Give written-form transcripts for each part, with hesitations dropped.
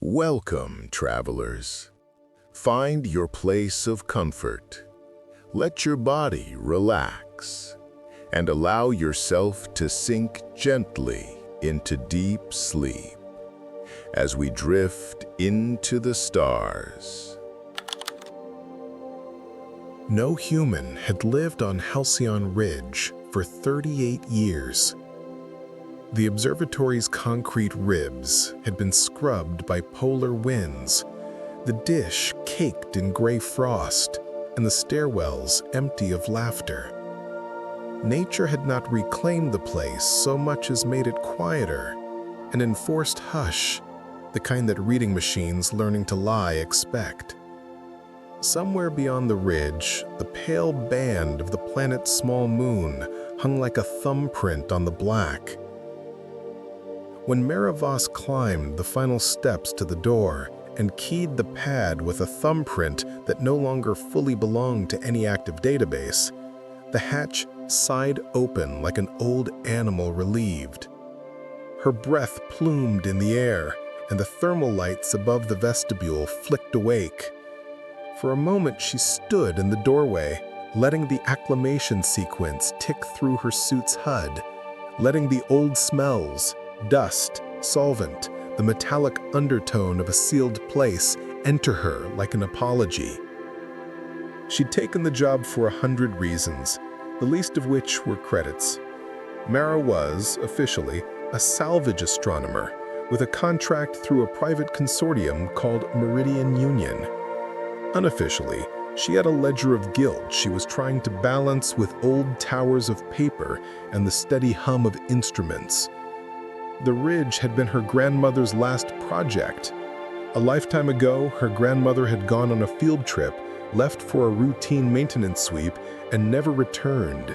Welcome, travelers. Find your place of comfort. Let your body relax and allow yourself to sink gently into deep sleep as we drift into the stars. No human had lived on Halcyon Ridge for 38 years. The observatory's concrete ribs had been scrubbed by polar winds, the dish caked in gray frost, and the stairwells empty of laughter. Nature had not reclaimed the place so much as made it quieter, an enforced hush, the kind that reading machines learning to lie expect. Somewhere beyond the ridge, the pale band of the planet's small moon hung like a thumbprint on the black. When Maravos climbed the final steps to the door and keyed the pad with a thumbprint that no longer fully belonged to any active database, the hatch sighed open like an old animal relieved. Her breath plumed in the air, and the thermal lights above the vestibule flicked awake. For a moment she stood in the doorway, letting the acclimation sequence tick through her suit's HUD, letting the old smells, dust, solvent, the metallic undertone of a sealed place enter her like an apology. She'd taken the job for 100 reasons, the least of which were credits. Mara was, officially, a salvage astronomer with a contract through a private consortium called Meridian Union. Unofficially, she had a ledger of guilt she was trying to balance with old towers of paper and the steady hum of instruments. The ridge had been her grandmother's last project. A lifetime ago, her grandmother had gone on a field trip, left for a routine maintenance sweep, and never returned.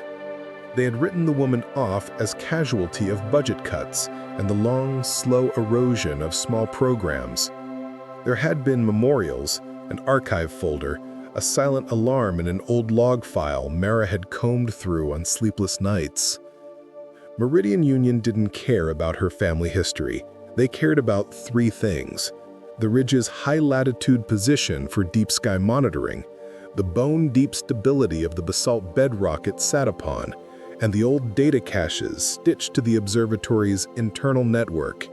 They had written the woman off as casualty of budget cuts and the long, slow erosion of small programs. There had been memorials, an archive folder, a silent alarm in an old log file Mara had combed through on sleepless nights. Meridian Union didn't care about her family history. They cared about three things: the ridge's high-latitude position for deep sky monitoring, the bone-deep stability of the basalt bedrock it sat upon, and the old data caches stitched to the observatory's internal network.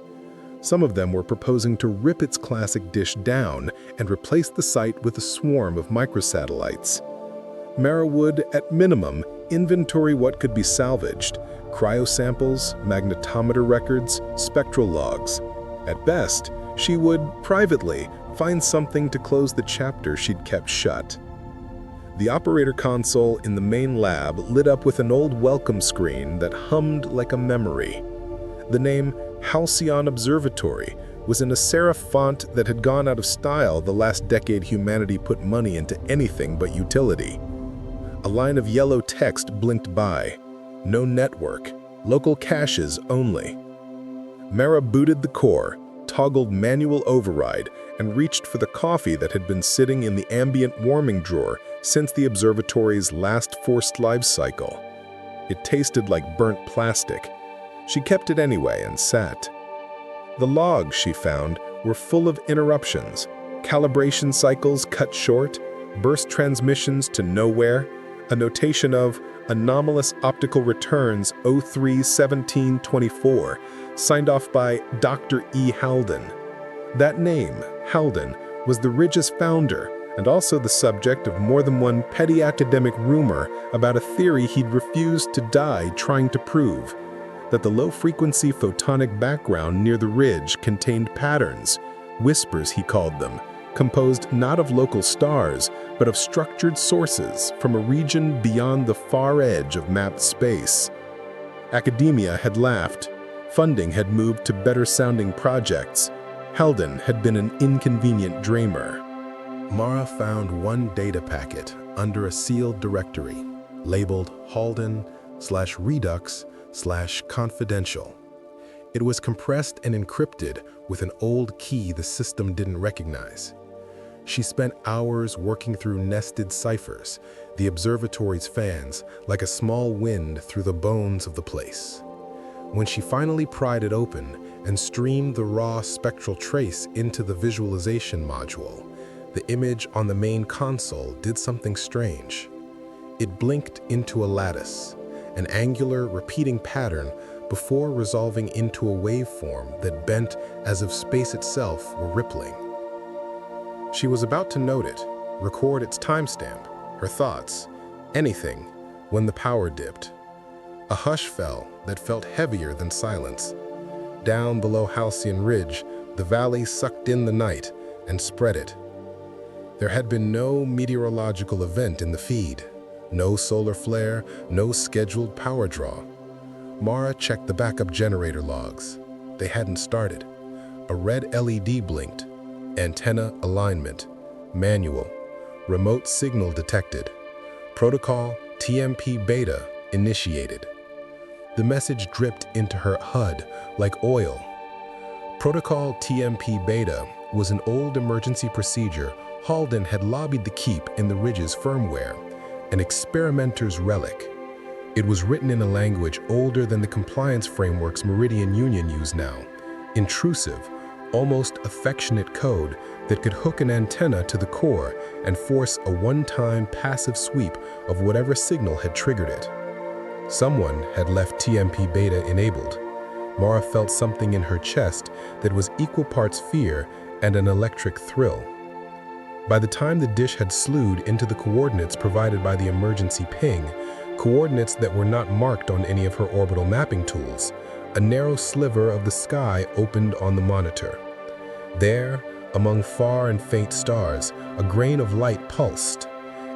Some of them were proposing to rip its classic dish down and replace the site with a swarm of microsatellites. Mara would, at minimum, inventory what could be salvaged: cryosamples, magnetometer records, spectral logs. At best, she would, privately, find something to close the chapter she'd kept shut. The operator console in the main lab lit up with an old welcome screen that hummed like a memory. The name Halcyon Observatory was in a serif font that had gone out of style the last decade humanity put money into anything but utility. A line of yellow text blinked by. No network, local caches only. Mara booted the core, toggled manual override, and reached for the coffee that had been sitting in the ambient warming drawer since the observatory's last forced life cycle. It tasted like burnt plastic. She kept it anyway and sat. The logs she found were full of interruptions, calibration cycles cut short, burst transmissions to nowhere, a notation of anomalous optical returns 03-17-24, signed off by Dr. E. Halden. That name, Halden, was the ridge's founder and also the subject of more than one petty academic rumor about a theory he'd refused to die trying to prove: that the low-frequency photonic background near the ridge contained patterns, whispers he called them, composed not of local stars, but of structured sources from a region beyond the far edge of mapped space. Academia had laughed. Funding had moved to better-sounding projects. Halden had been an inconvenient dreamer. Mara found one data packet under a sealed directory, labeled Halden/Redux/confidential. It was compressed and encrypted with an old key the system didn't recognize. She spent hours working through nested ciphers, the observatory's fans, like a small wind through the bones of the place. When she finally pried it open and streamed the raw spectral trace into the visualization module, the image on the main console did something strange. It blinked into a lattice, an angular, repeating pattern before resolving into a waveform that bent as if space itself were rippling. She was about to note it, record its timestamp, her thoughts, anything, when the power dipped. A hush fell that felt heavier than silence. Down below Halcyon Ridge, the valley sucked in the night and spread it. There had been no meteorological event in the feed, no solar flare, no scheduled power draw. Mara checked the backup generator logs. They hadn't started. A red LED blinked. Antenna alignment. Manual. Remote signal detected. Protocol TMP beta initiated. The message dripped into her HUD like oil. Protocol TMP beta was an old emergency procedure Halden had lobbied to keep in the Ridge's firmware, an experimenter's relic. It was written in a language older than the compliance frameworks Meridian Union use now, intrusive, almost affectionate code that could hook an antenna to the core and force a one-time passive sweep of whatever signal had triggered it. Someone had left TMP beta enabled. Mara felt something in her chest that was equal parts fear and an electric thrill. By the time the dish had slewed into the coordinates provided by the emergency ping, coordinates that were not marked on any of her orbital mapping tools, a narrow sliver of the sky opened on the monitor. There, among far and faint stars, a grain of light pulsed.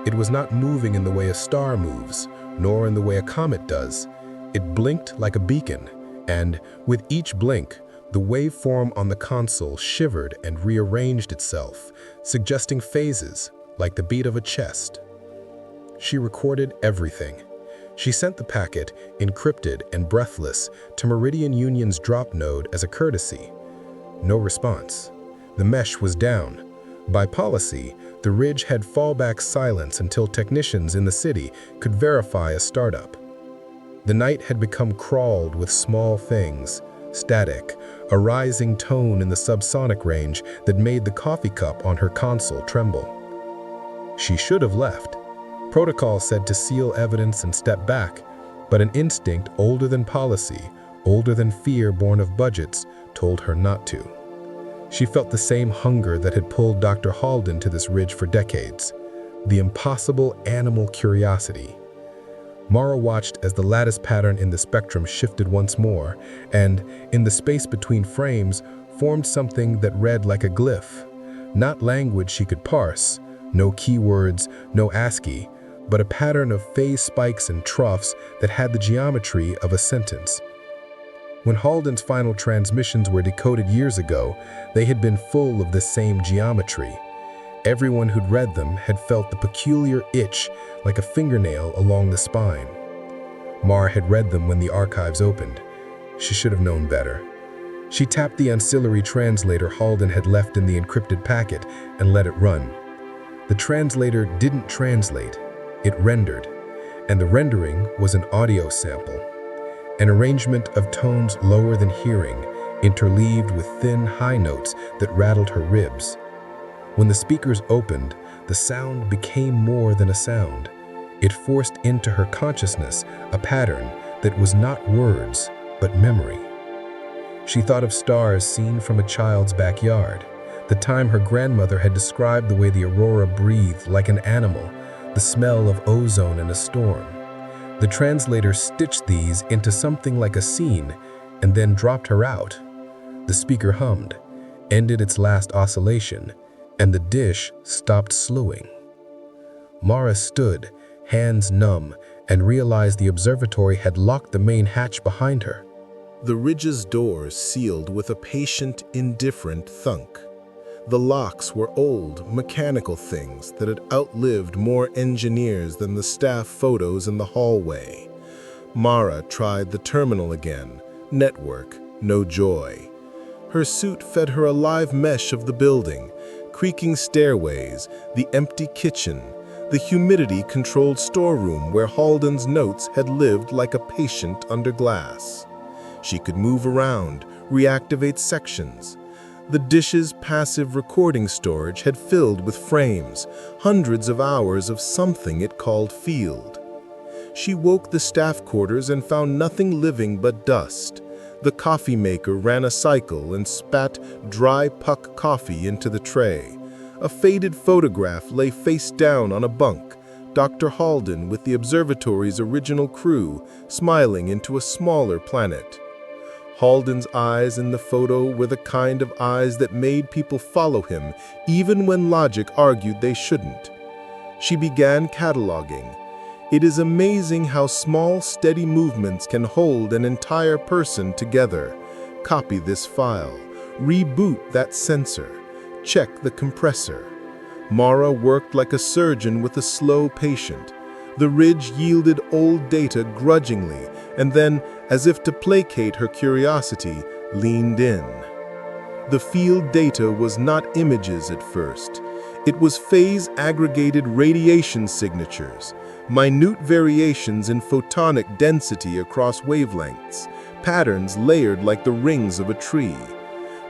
It was not moving in the way a star moves, nor in the way a comet does. It blinked like a beacon, and, with each blink, the waveform on the console shivered and rearranged itself, suggesting phases, like the beat of a chest. She recorded everything. She sent the packet, encrypted and breathless, to Meridian Union's drop node as a courtesy. No response. The mesh was down. By policy, the Ridge had fallback silence until technicians in the city could verify a startup. The night had become crawled with small things, static, a rising tone in the subsonic range that made the coffee cup on her console tremble. She should have left. Protocol said to seal evidence and step back, but an instinct older than policy, older than fear born of budgets, told her not to. She felt the same hunger that had pulled Dr. Halden to this ridge for decades, the impossible animal curiosity. Mara watched as the lattice pattern in the spectrum shifted once more, and, in the space between frames, formed something that read like a glyph. Not language she could parse, no keywords, no ASCII, but a pattern of phase spikes and troughs that had the geometry of a sentence. When Halden's final transmissions were decoded years ago, they had been full of the same geometry. Everyone who'd read them had felt the peculiar itch like a fingernail along the spine. Mara had read them when the archives opened. She should have known better. She tapped the ancillary translator Halden had left in the encrypted packet and let it run. The translator didn't translate, it rendered, and the rendering was an audio sample. An arrangement of tones lower than hearing, interleaved with thin high notes that rattled her ribs. When the speakers opened, the sound became more than a sound. It forced into her consciousness a pattern that was not words, but memory. She thought of stars seen from a child's backyard, the time her grandmother had described the way the aurora breathed like an animal, the smell of ozone in a storm. The translator stitched these into something like a scene and then dropped her out. The speaker hummed, ended its last oscillation, and the dish stopped slewing. Mara stood, hands numb, and realized the observatory had locked the main hatch behind her. The Ridge's doors sealed with a patient, indifferent thunk. The locks were old, mechanical things that had outlived more engineers than the staff photos in the hallway. Mara tried the terminal again. Network, no joy. Her suit fed her a live mesh of the building, creaking stairways, the empty kitchen, the humidity-controlled storeroom where Halden's notes had lived like a patient under glass. She could move around, reactivate sections. The dish's passive recording storage had filled with frames, hundreds of hours of something it called field. She woke the staff quarters and found nothing living but dust. The coffee maker ran a cycle and spat dry puck coffee into the tray. A faded photograph lay face down on a bunk, Dr. Halden with the observatory's original crew, smiling into a smaller planet. Halden's eyes in the photo were the kind of eyes that made people follow him, even when logic argued they shouldn't. She began cataloging. It is amazing how small, steady movements can hold an entire person together. Copy this file. Reboot that sensor. Check the compressor. Mara worked like a surgeon with a slow patient. The ridge yielded old data grudgingly, and then, as if to placate her curiosity, leaned in. The field data was not images at first. It was phase-aggregated radiation signatures, minute variations in photonic density across wavelengths, patterns layered like the rings of a tree.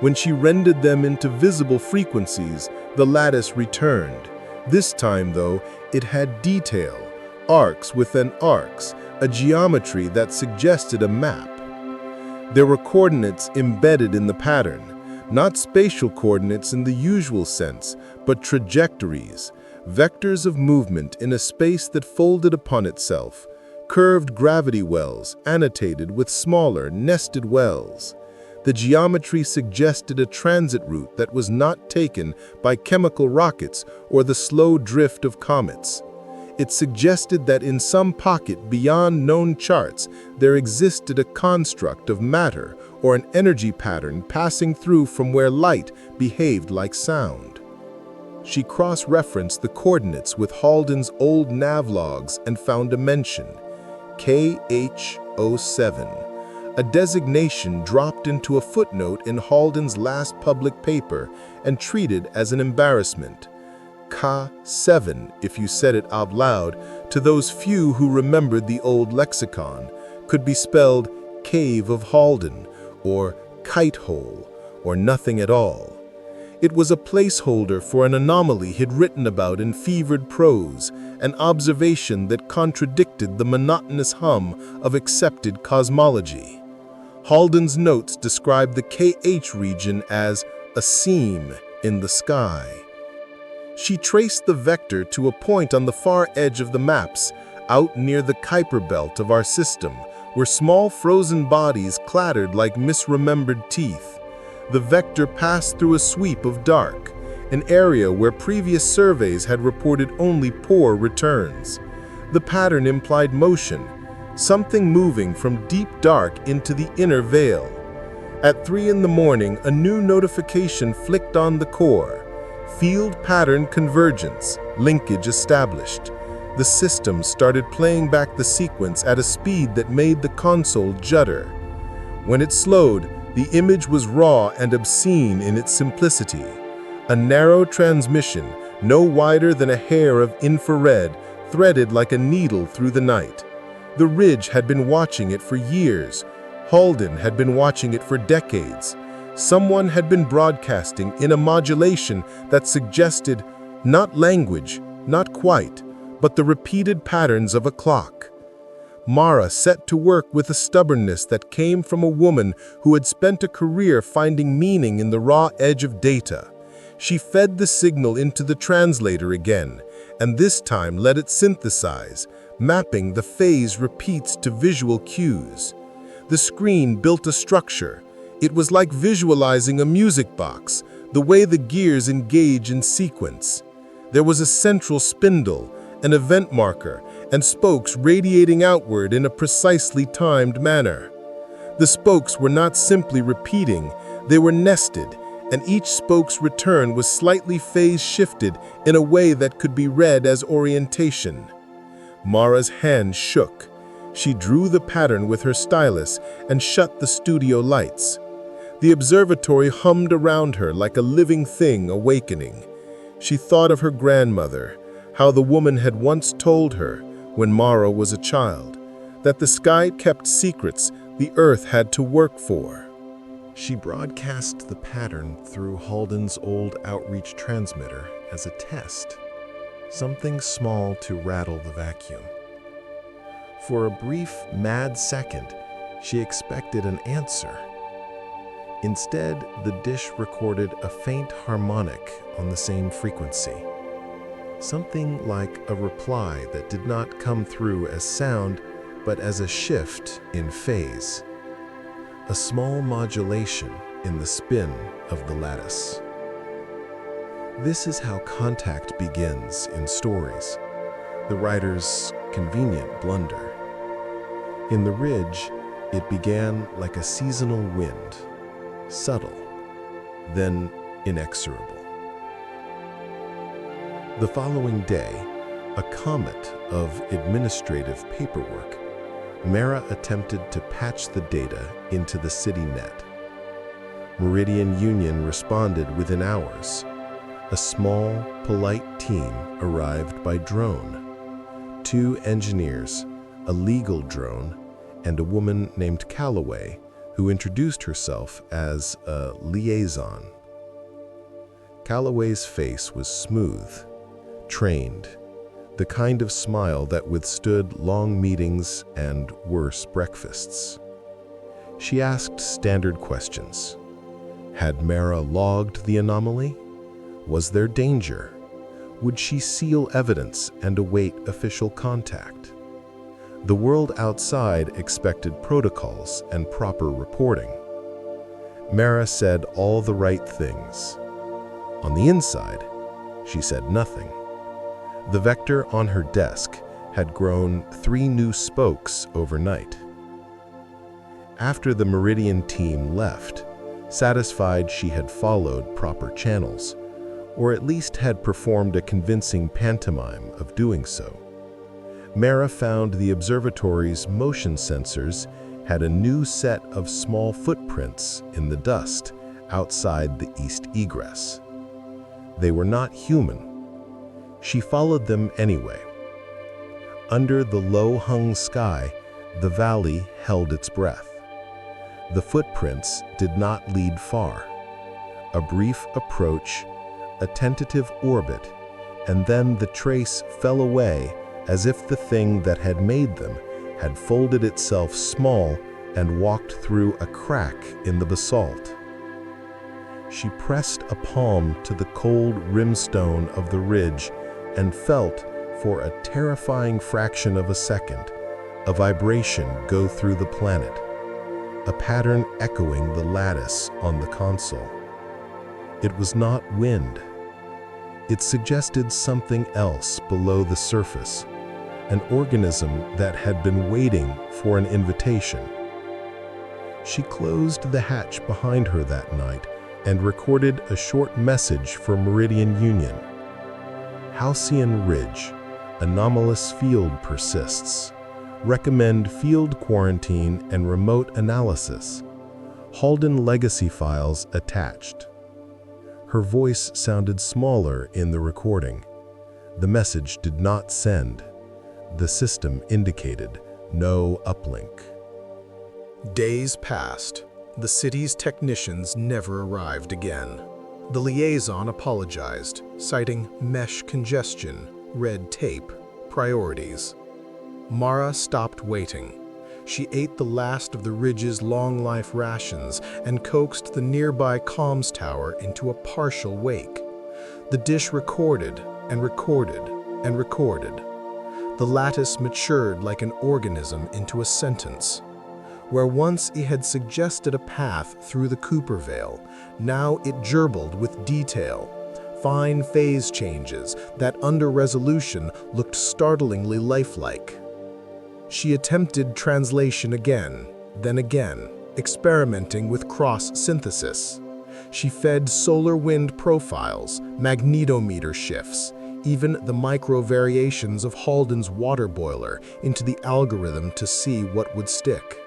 When she rendered them into visible frequencies, the lattice returned. This time, though, it had detail, arcs within arcs, a geometry that suggested a map. There were coordinates embedded in the pattern, not spatial coordinates in the usual sense, but trajectories, vectors of movement in a space that folded upon itself, curved gravity wells annotated with smaller, nested wells. The geometry suggested a transit route that was not taken by chemical rockets or the slow drift of comets. It suggested that in some pocket beyond known charts, there existed a construct of matter or an energy pattern passing through from where light behaved like sound. She cross-referenced the coordinates with Halden's old nav logs and found a mention, KH07. A designation dropped into a footnote in Halden's last public paper and treated as an embarrassment. K7, if you said it out loud, to those few who remembered the old lexicon, could be spelled Cave of Halden, or Kite Hole, or nothing at all. It was a placeholder for an anomaly he'd written about in fevered prose, an observation that contradicted the monotonous hum of accepted cosmology. Halden's notes described the KH region as a seam in the sky. She traced the vector to a point on the far edge of the maps, out near the Kuiper belt of our system, where small frozen bodies clattered like misremembered teeth. The vector passed through a sweep of dark, an area where previous surveys had reported only poor returns. The pattern implied motion, something moving from deep dark into the inner veil. At 3 in the morning, a new notification flicked on the core. Field pattern convergence, linkage established. The system started playing back the sequence at a speed that made the console judder. When it slowed, the image was raw and obscene in its simplicity. A narrow transmission, no wider than a hair of infrared, threaded like a needle through the night. The ridge had been watching it for years. Halden had been watching it for decades. Someone had been broadcasting in a modulation that suggested not language, not quite, but the repeated patterns of a clock. Mara set to work with a stubbornness that came from a woman who had spent a career finding meaning in the raw edge of data. She fed the signal into the translator again, and this time let it synthesize, mapping the phase repeats to visual cues. The screen built a structure. It was like visualizing a music box, the way the gears engage in sequence. There was a central spindle, an event marker, and spokes radiating outward in a precisely timed manner. The spokes were not simply repeating, they were nested, and each spoke's return was slightly phase-shifted in a way that could be read as orientation. Mara's hand shook. She drew the pattern with her stylus and shut the studio lights. The observatory hummed around her like a living thing awakening. She thought of her grandmother, how the woman had once told her, when Mara was a child, that the sky kept secrets the Earth had to work for. She broadcast the pattern through Halden's old outreach transmitter as a test, something small to rattle the vacuum. For a brief, mad second, she expected an answer. Instead, the dish recorded a faint harmonic on the same frequency. Something like a reply that did not come through as sound, but as a shift in phase. A small modulation in the spin of the lattice. This is how contact begins in stories, the writer's convenient blunder. In The Ridge, it began like a seasonal wind, subtle, then inexorable. The following day, a comet of administrative paperwork, Mara attempted to patch the data into the city net. Meridian Union responded within hours. A small, polite team arrived by drone. 2 engineers, a legal drone, and a woman named Calloway, who introduced herself as a liaison. Calloway's face was smooth, trained, the kind of smile that withstood long meetings and worse breakfasts. She asked standard questions. Had Mara logged the anomaly? Was there danger? Would she seal evidence and await official contact? The world outside expected protocols and proper reporting. Mara said all the right things. On the inside, she said nothing. The vector on her desk had grown 3 new spokes overnight. After the Meridian team left, satisfied she had followed proper channels, or at least had performed a convincing pantomime of doing so, Mara found the observatory's motion sensors had a new set of small footprints in the dust outside the east egress. They were not human. She followed them anyway. Under the low-hung sky, the valley held its breath. The footprints did not lead far. A brief approach, a tentative orbit, and then the trace fell away as if the thing that had made them had folded itself small and walked through a crack in the basalt. She pressed a palm to the cold rimstone of the ridge and felt, for a terrifying fraction of a second, a vibration go through the planet, a pattern echoing the lattice on the console. It was not wind. It suggested something else below the surface, an organism that had been waiting for an invitation. She closed the hatch behind her that night and recorded a short message for Meridian Union. Halcyon Ridge, anomalous field persists. Recommend field quarantine and remote analysis. Halden legacy files attached. Her voice sounded smaller in the recording. The message did not send. The system indicated no uplink. Days passed. The city's technicians never arrived again. The liaison apologized, citing mesh congestion, red tape, priorities. Mara stopped waiting. She ate the last of the ridge's long-life rations and coaxed the nearby comms tower into a partial wake. The dish recorded and recorded and recorded. The lattice matured like an organism into a sentence. Where once it had suggested a path through the Cooper Veil, now it gerbled with detail, fine phase changes that under resolution looked startlingly lifelike. She attempted translation again, then again, experimenting with cross-synthesis. She fed solar wind profiles, magnetometer shifts, even the micro-variations of Halden's water boiler into the algorithm to see what would stick.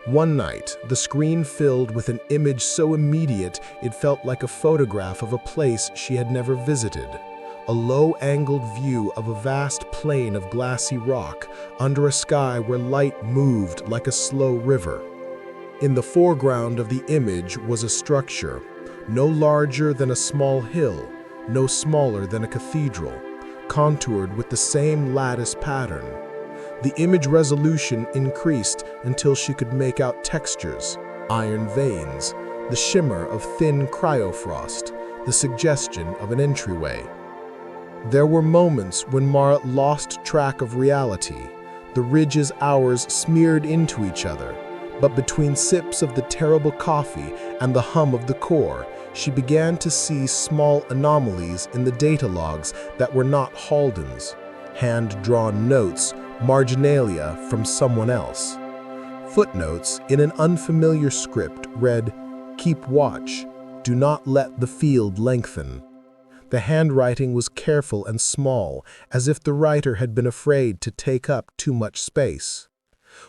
One night, the screen filled with an image so immediate it felt like a photograph of a place she had never visited. A low-angled view of a vast plain of glassy rock under a sky where light moved like a slow river. In the foreground of the image was a structure, no larger than a small hill, no smaller than a cathedral, contoured with the same lattice pattern. The image resolution increased until she could make out textures, iron veins, the shimmer of thin cryofrost, the suggestion of an entryway. There were moments when Mara lost track of reality. The ridge's hours smeared into each other, but between sips of the terrible coffee and the hum of the core, she began to see small anomalies in the data logs that were not Halden's, hand-drawn notes, marginalia from someone else. Footnotes in an unfamiliar script read, "Keep watch, do not let the field lengthen." The handwriting was careful and small, as if the writer had been afraid to take up too much space.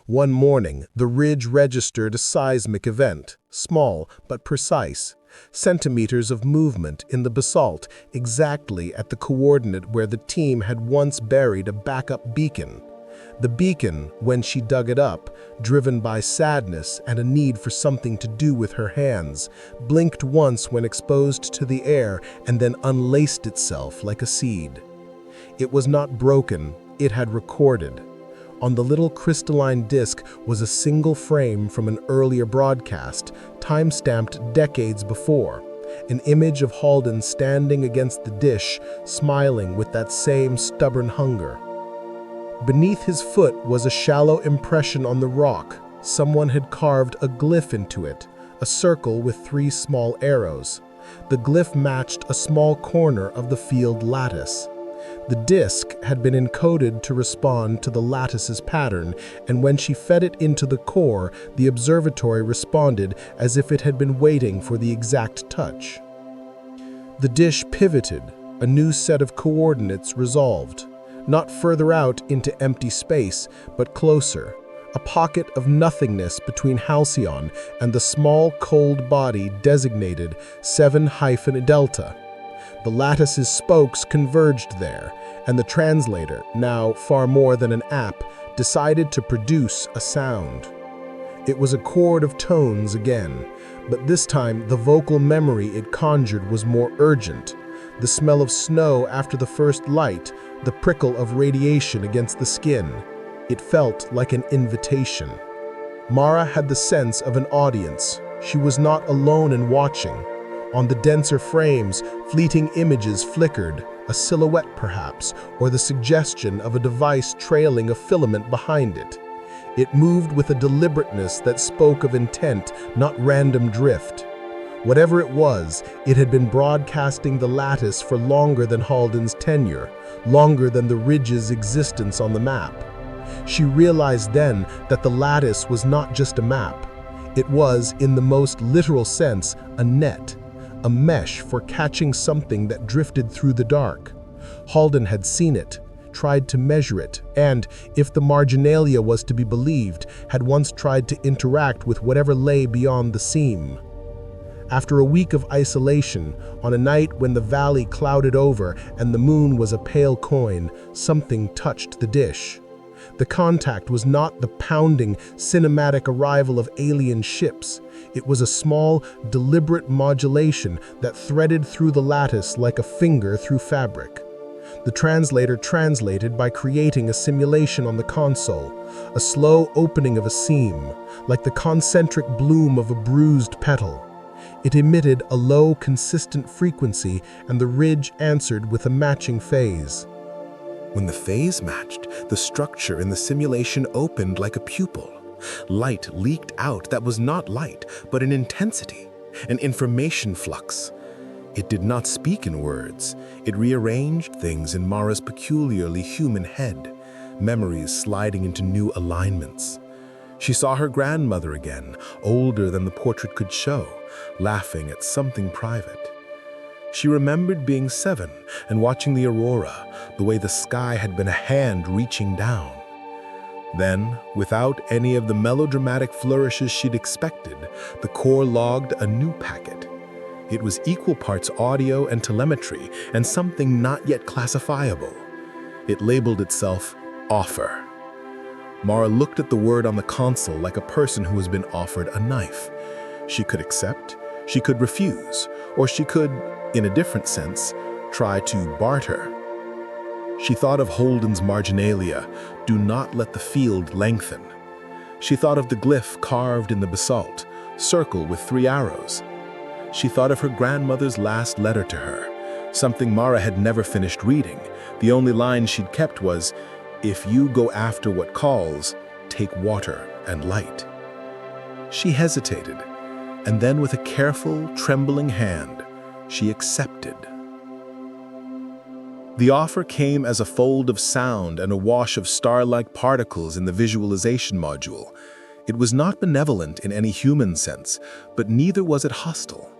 One morning, the ridge registered a seismic event, small but precise, centimeters of movement in the basalt exactly at the coordinate where the team had once buried a backup beacon. The beacon, when she dug it up, driven by sadness and a need for something to do with her hands, blinked once when exposed to the air and then unlaced itself like a seed. It was not broken, it had recorded. On the little crystalline disc was a single frame from an earlier broadcast, time-stamped decades before, an image of Halden standing against the dish, smiling with that same stubborn hunger. Beneath his foot was a shallow impression on the rock. Someone had carved a glyph into it, a circle with 3 small arrows. The glyph matched a small corner of the field lattice. The disc had been encoded to respond to the lattice's pattern, and when she fed it into the core, the observatory responded as if it had been waiting for the exact touch. The dish pivoted, a new set of coordinates resolved, not further out into empty space, but closer, a pocket of nothingness between Halcyon and the small, cold body designated 7-Delta. The lattice's spokes converged there, and the translator, now far more than an app, decided to produce a sound. It was a chord of tones again, but this time the vocal memory it conjured was more urgent. The smell of snow after the first light, the prickle of radiation against the skin. It felt like an invitation. Mara had the sense of an audience. She was not alone in watching. On the denser frames, fleeting images flickered, a silhouette perhaps, or the suggestion of a device trailing a filament behind it. It moved with a deliberateness that spoke of intent, not random drift. Whatever it was, it had been broadcasting the lattice for longer than Halden's tenure, longer than the ridge's existence on the map. She realized then that the lattice was not just a map. It was, in the most literal sense, a net, a mesh for catching something that drifted through the dark. Halden had seen it, tried to measure it, and, if the marginalia was to be believed, had once tried to interact with whatever lay beyond the seam. After a week of isolation, on a night when the valley clouded over and the moon was a pale coin, something touched the dish. The contact was not the pounding, cinematic arrival of alien ships. It was a small, deliberate modulation that threaded through the lattice like a finger through fabric. The translator translated by creating a simulation on the console, a slow opening of a seam, like the concentric bloom of a bruised petal. It emitted a low, consistent frequency, and the ridge answered with a matching phase. When the phase matched, the structure in the simulation opened like a pupil. Light leaked out that was not light, but an intensity, an information flux. It did not speak in words. It rearranged things in Mara's peculiarly human head, memories sliding into new alignments. She saw her grandmother again, older than the portrait could show, laughing at something private. She remembered being 7 and watching the aurora, the way the sky had been a hand reaching down. Then, without any of the melodramatic flourishes she'd expected, the core logged a new packet. It was equal parts audio and telemetry, and something not yet classifiable. It labeled itself Offer. Mara looked at the word on the console like a person who has been offered a knife. She could accept, she could refuse, or she could, in a different sense, try to barter. She thought of Holden's marginalia, "Do not let the field lengthen." She thought of the glyph carved in the basalt, "Circle with 3 arrows." She thought of her grandmother's last letter to her, something Mara had never finished reading. The only line she'd kept was, "If you go after what calls, take water and light." She hesitated, and then with a careful, trembling hand, she accepted. The offer came as a fold of sound and a wash of star-like particles in the visualization module. It was not benevolent in any human sense, but neither was it hostile.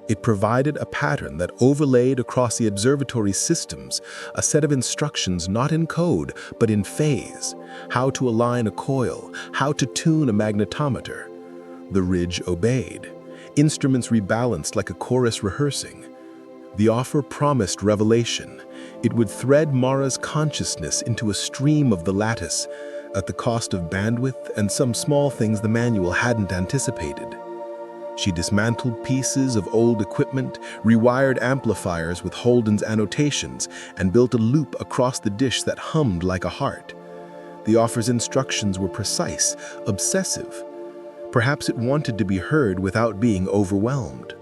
It provided a pattern that overlaid across the observatory's systems, a set of instructions not in code, but in phase, how to align a coil, how to tune a magnetometer. The ridge obeyed. Instruments rebalanced like a chorus rehearsing. The offer promised revelation. It would thread Mara's consciousness into a stream of the lattice, at the cost of bandwidth and some small things the manual hadn't anticipated. She dismantled pieces of old equipment, rewired amplifiers with Holden's annotations, and built a loop across the dish that hummed like a heart. The offer's instructions were precise, obsessive. Perhaps it wanted to be heard without being overwhelmed.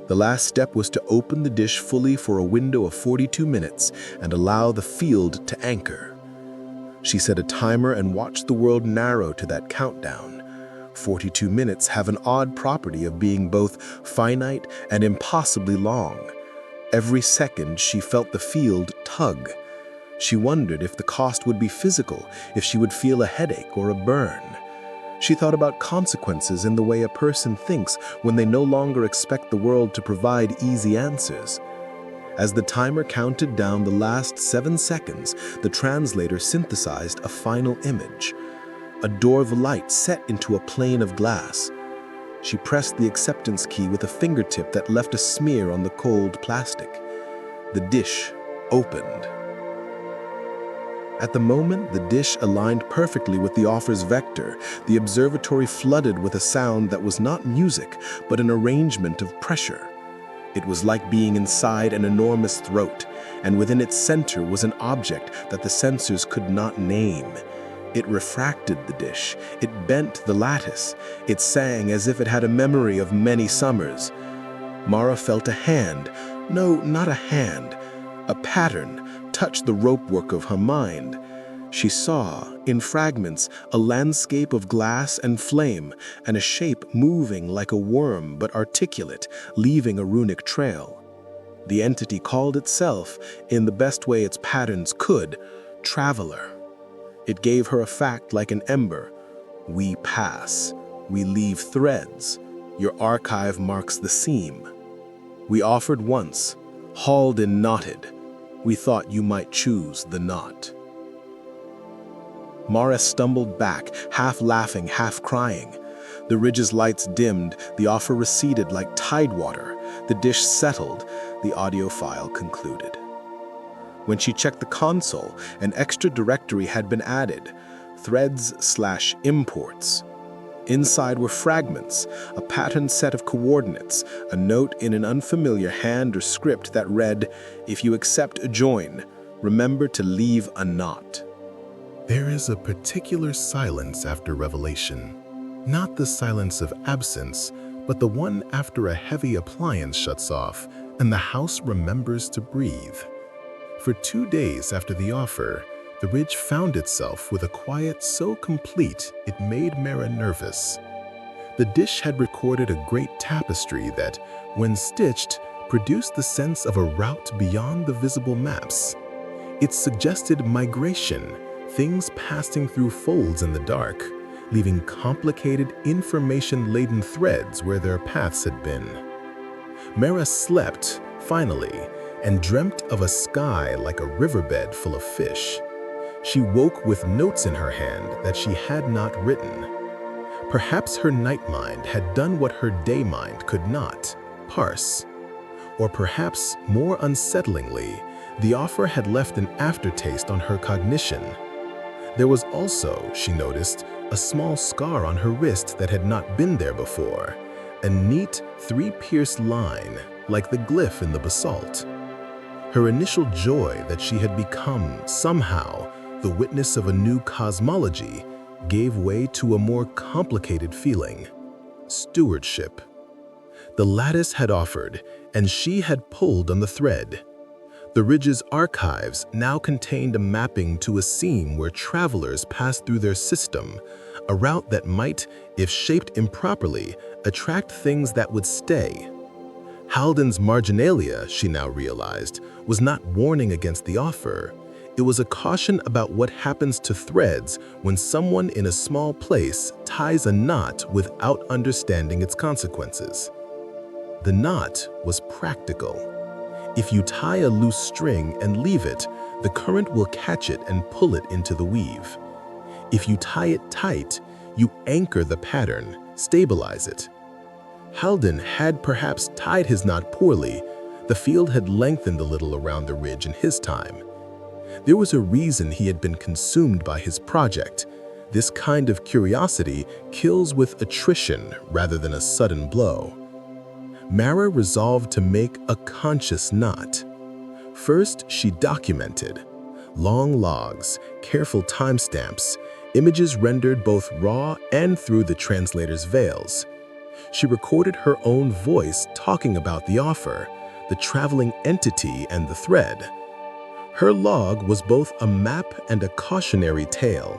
The last step was to open the dish fully for a window of 42 minutes and allow the field to anchor. She set a timer and watched the world narrow to that countdown. 42 minutes have an odd property of being both finite and impossibly long. Every second she felt the field tug. She wondered if the cost would be physical, if she would feel a headache or a burn. She thought about consequences in the way a person thinks when they no longer expect the world to provide easy answers. As the timer counted down the last 7 seconds, the translator synthesized a final image. A door of light set into a plane of glass. She pressed the acceptance key with a fingertip that left a smear on the cold plastic. The dish opened. At the moment the dish aligned perfectly with the offer's vector, the observatory flooded with a sound that was not music, but an arrangement of pressure. It was like being inside an enormous throat, and within its center was an object that the sensors could not name. It refracted the dish, it bent the lattice, it sang as if it had a memory of many summers. Mara felt a hand, no, not a hand, a pattern, touch the ropework of her mind. She saw, in fragments, a landscape of glass and flame, and a shape moving like a worm but articulate, leaving a runic trail. The entity called itself, in the best way its patterns could, Traveler. It gave her a fact like an ember. We pass. We leave threads. Your archive marks the seam. We offered once, hauled and knotted. We thought you might choose the knot. Mara stumbled back, half laughing, half crying. The ridge's lights dimmed, the offer receded like tidewater. The dish settled, the audio file concluded. When she checked the console, an extra directory had been added, threads/imports. Inside were fragments, a patterned set of coordinates, a note in an unfamiliar hand or script that read, "If you accept a join, remember to leave a knot." There is a particular silence after revelation. Not the silence of absence, but the one after a heavy appliance shuts off and the house remembers to breathe. For 2 days after the offer, the ridge found itself with a quiet so complete it made Mara nervous. The dish had recorded a great tapestry that, when stitched, produced the sense of a route beyond the visible maps. It suggested migration, things passing through folds in the dark, leaving complicated, information-laden threads where their paths had been. Mara slept, finally, and dreamt of a sky like a riverbed full of fish. She woke with notes in her hand that she had not written. Perhaps her night mind had done what her day mind could not, parse. Or perhaps, more unsettlingly, the offer had left an aftertaste on her cognition. There was also, she noticed, a small scar on her wrist that had not been there before, a neat three-pierced line like the glyph in the basalt. Her initial joy that she had become, somehow, the witness of a new cosmology gave way to a more complicated feeling: stewardship. The lattice had offered, and she had pulled on the thread. The ridge's archives now contained a mapping to a seam where travelers passed through their system, a route that might, if shaped improperly, attract things that would stay. Halden's marginalia, she now realized, was not warning against the offer. It was a caution about what happens to threads when someone in a small place ties a knot without understanding its consequences. The knot was practical. If you tie a loose string and leave it, the current will catch it and pull it into the weave. If you tie it tight, you anchor the pattern, stabilize it. Halden had perhaps tied his knot poorly. The field had lengthened a little around the ridge in his time. There was a reason he had been consumed by his project. This kind of curiosity kills with attrition rather than a sudden blow. Mara resolved to make a conscious knot. First, she documented. Long logs, careful timestamps, images rendered both raw and through the translator's veils. She recorded her own voice talking about the offer, the traveling entity, and the thread. Her log was both a map and a cautionary tale.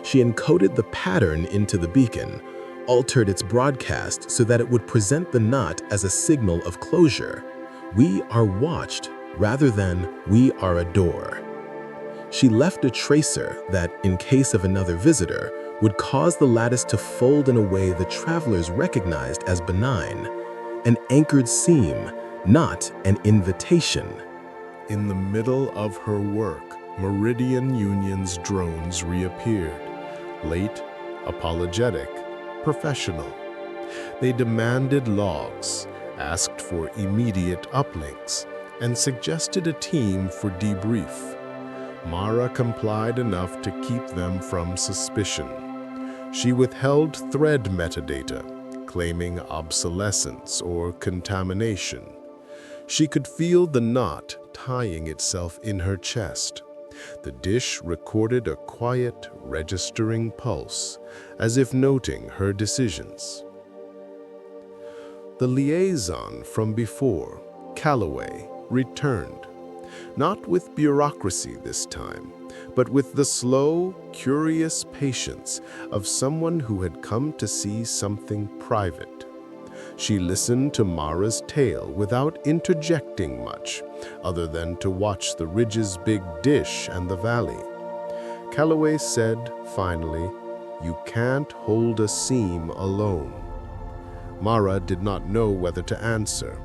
She encoded the pattern into the beacon, altered its broadcast so that it would present the knot as a signal of closure. We are watched rather than we are a door. She left a tracer that, in case of another visitor, would cause the lattice to fold in a way the travelers recognized as benign, an anchored seam, not an invitation. In the middle of her work, Meridian Union's drones reappeared, late, apologetic, professional. They demanded logs, asked for immediate uplinks, and suggested a team for debrief. Mara complied enough to keep them from suspicion. She withheld thread metadata, claiming obsolescence or contamination. She could feel the knot tying itself in her chest. The dish recorded a quiet, registering pulse, as if noting her decisions. The liaison from before, Calloway, returned, not with bureaucracy this time, but with the slow, curious patience of someone who had come to see something private. She listened to Mara's tale without interjecting much, other than to watch the ridge's big dish and the valley. Calloway said, finally, "You can't hold a seam alone." Mara did not know whether to answer.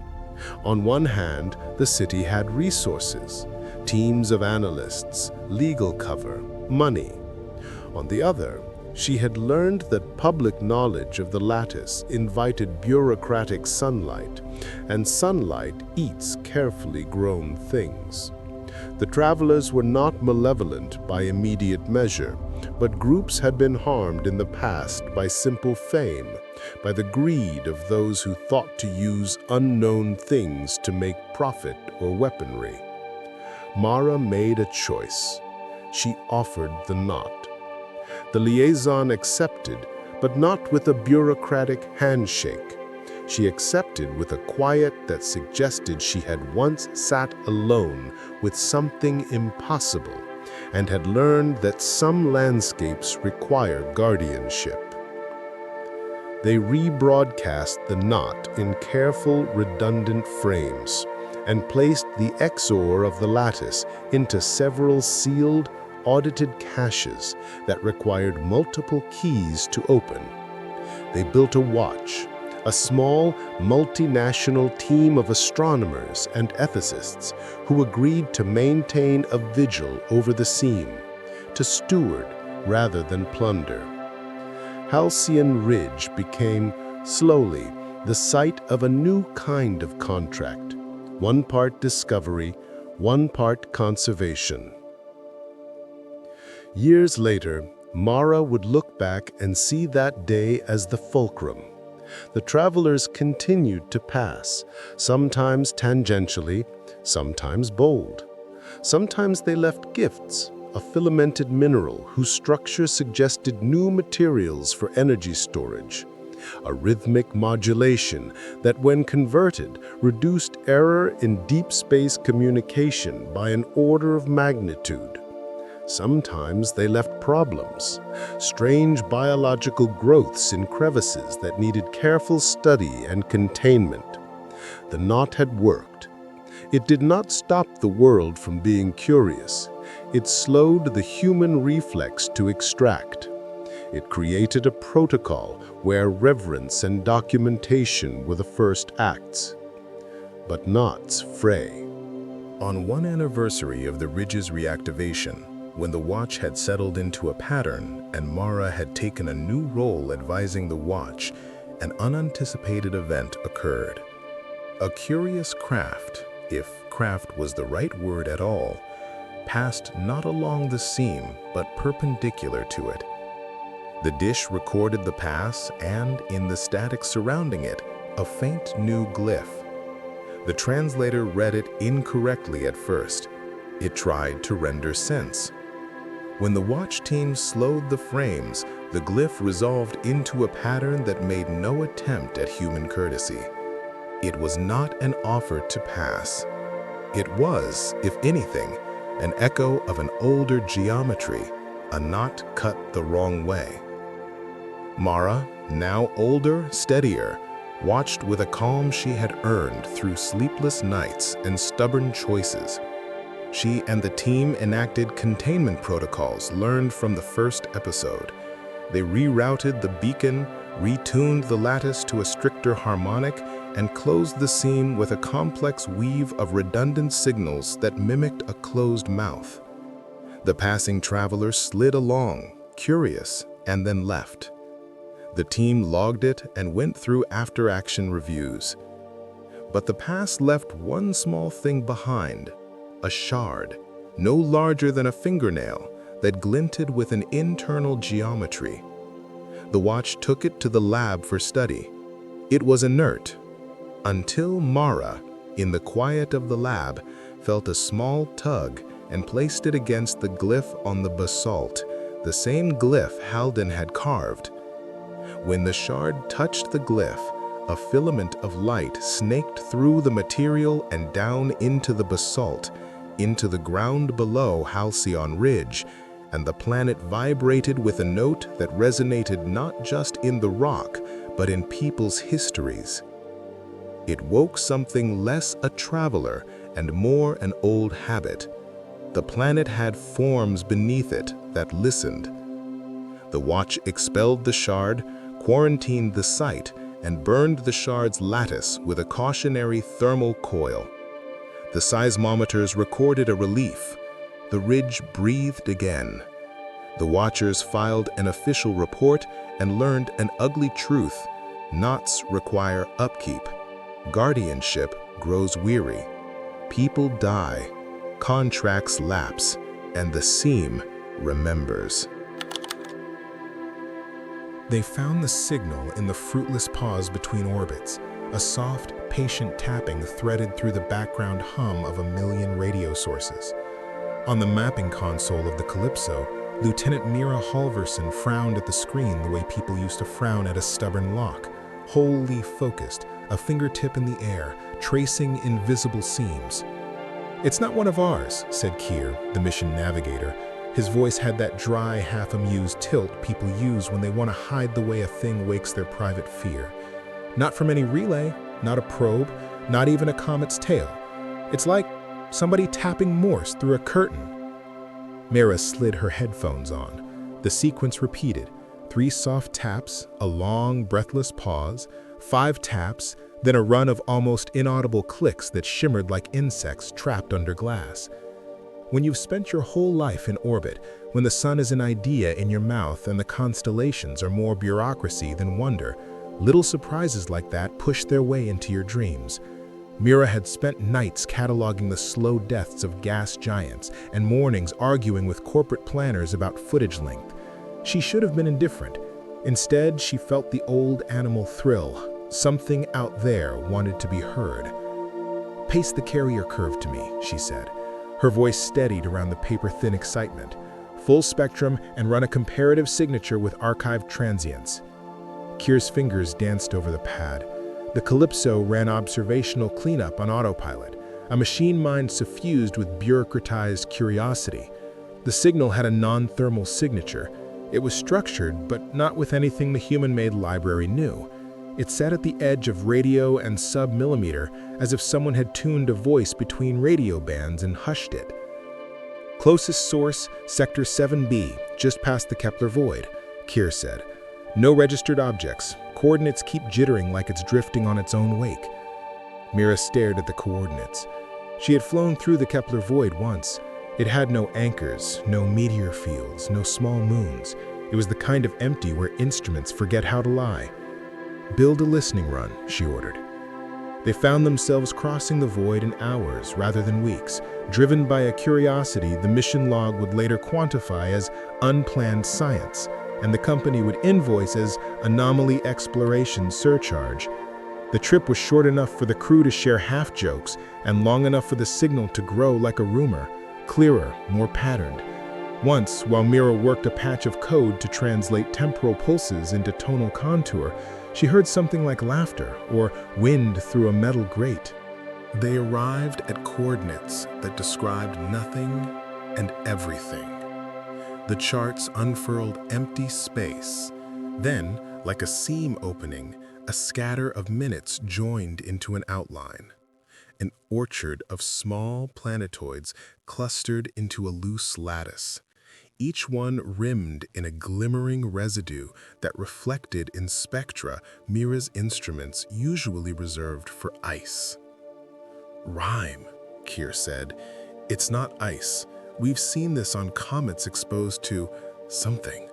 On one hand, the city had resources, teams of analysts, legal cover, money. On the other, she had learned that public knowledge of the lattice invited bureaucratic sunlight, and sunlight eats carefully grown things. The travelers were not malevolent by immediate measure, but groups had been harmed in the past by simple fame, by the greed of those who thought to use unknown things to make profit or weaponry. Mara made a choice. She offered the knot. The liaison accepted, but not with a bureaucratic handshake. She accepted with a quiet that suggested she had once sat alone with something impossible and had learned that some landscapes require guardianship. They rebroadcast the knot in careful, redundant frames and placed the XOR of the lattice into several sealed, audited caches that required multiple keys to open. They built a watch, a small, multinational team of astronomers and ethicists who agreed to maintain a vigil over the seam, to steward rather than plunder. Halcyon Ridge became, slowly, the site of a new kind of contract, one part discovery, one part conservation. Years later, Mara would look back and see that day as the fulcrum. The travelers continued to pass, sometimes tangentially, sometimes bold. Sometimes they left gifts, a filamented mineral whose structure suggested new materials for energy storage, a rhythmic modulation that, when converted, reduced error in deep space communication by an order of magnitude. Sometimes they left problems, strange biological growths in crevices that needed careful study and containment. The knot had worked. It did not stop the world from being curious. It slowed the human reflex to extract. It created a protocol where reverence and documentation were the first acts. But knots fray. On one anniversary of the ridge's reactivation, when the watch had settled into a pattern and Mara had taken a new role advising the watch, an unanticipated event occurred. A curious craft, if craft was the right word at all, passed not along the seam but perpendicular to it. The dish recorded the pass and, in the static surrounding it, a faint new glyph. The translator read it incorrectly at first. It tried to render sense. When the watch team slowed the frames, the glyph resolved into a pattern that made no attempt at human courtesy. It was not an offer to pass. It was, if anything, an echo of an older geometry, a knot cut the wrong way. Mara, now older, steadier, watched with a calm she had earned through sleepless nights and stubborn choices. She and the team enacted containment protocols learned from the first episode. They rerouted the beacon, retuned the lattice to a stricter harmonic, and closed the seam with a complex weave of redundant signals that mimicked a closed mouth. The passing traveler slid along, curious, and then left. The team logged it and went through after-action reviews. But the pass left one small thing behind, a shard, no larger than a fingernail, that glinted with an internal geometry. The watch took it to the lab for study. It was inert, until Mara, in the quiet of the lab, felt a small tug and placed it against the glyph on the basalt, the same glyph Halden had carved. When the shard touched the glyph, a filament of light snaked through the material and down into the basalt, into the ground below Halcyon Ridge, and the planet vibrated with a note that resonated not just in the rock, but in people's histories. It woke something less a traveler and more an old habit. The planet had forms beneath it that listened. The watch expelled the shard, quarantined the site, and burned the shard's lattice with a cautionary thermal coil. The seismometers recorded a relief. The ridge breathed again. The watchers filed an official report and learned an ugly truth. Knots require upkeep. Guardianship grows weary. People die. Contracts lapse. And the seam remembers. They found the signal in the fruitless pause between orbits, a soft, patient tapping threaded through the background hum of a million radio sources. On the mapping console of the Calypso, Lieutenant Mira Halverson frowned at the screen the way people used to frown at a stubborn lock, wholly focused, a fingertip in the air, tracing invisible seams. "It's not one of ours," said Keir, the mission navigator. His voice had that dry, half-amused tilt people use when they want to hide the way a thing wakes their private fear. "Not from any relay, not a probe, not even a comet's tail. It's like somebody tapping Morse through a curtain." Mira slid her headphones on. The sequence repeated. 3 soft taps, a long, breathless pause, 5 taps, then a run of almost inaudible clicks that shimmered like insects trapped under glass. When you've spent your whole life in orbit, when the sun is an idea in your mouth and the constellations are more bureaucracy than wonder, little surprises like that push their way into your dreams. Mira had spent nights cataloging the slow deaths of gas giants and mornings arguing with corporate planners about footage length. She should have been indifferent. Instead, she felt the old animal thrill. Something out there wanted to be heard. "Paste the carrier curve to me," she said. Her voice steadied around the paper-thin excitement. "Full spectrum and run a comparative signature with archived transients." Kier's fingers danced over the pad. The Calypso ran observational cleanup on autopilot, a machine mind suffused with bureaucratized curiosity. The signal had a non-thermal signature. It was structured, but not with anything the human-made library knew. It sat at the edge of radio and sub-millimeter, as if someone had tuned a voice between radio bands and hushed it. "Closest source, Sector 7B, just past the Kepler void," Kier said. "No registered objects. Coordinates keep jittering like it's drifting on its own wake." Mira stared at the coordinates. She had flown through the Kepler void once. It had no anchors, no meteor fields, no small moons. It was the kind of empty where instruments forget how to lie. "Build a listening run," she ordered. They found themselves crossing the void in hours rather than weeks, driven by a curiosity the mission log would later quantify as unplanned science, and the company would invoice as anomaly exploration surcharge. The trip was short enough for the crew to share half-jokes and long enough for the signal to grow like a rumor, clearer, more patterned. Once, while Mira worked a patch of code to translate temporal pulses into tonal contour, she heard something like laughter or wind through a metal grate. They arrived at coordinates that described nothing and everything. The charts unfurled empty space. Then, like a seam opening, a scatter of minutes joined into an outline. An orchard of small planetoids clustered into a loose lattice, each one rimmed in a glimmering residue that reflected in spectra Mira's instruments usually reserved for ice. "Rime," Kier said. "It's not ice. We've seen this on comets exposed to something.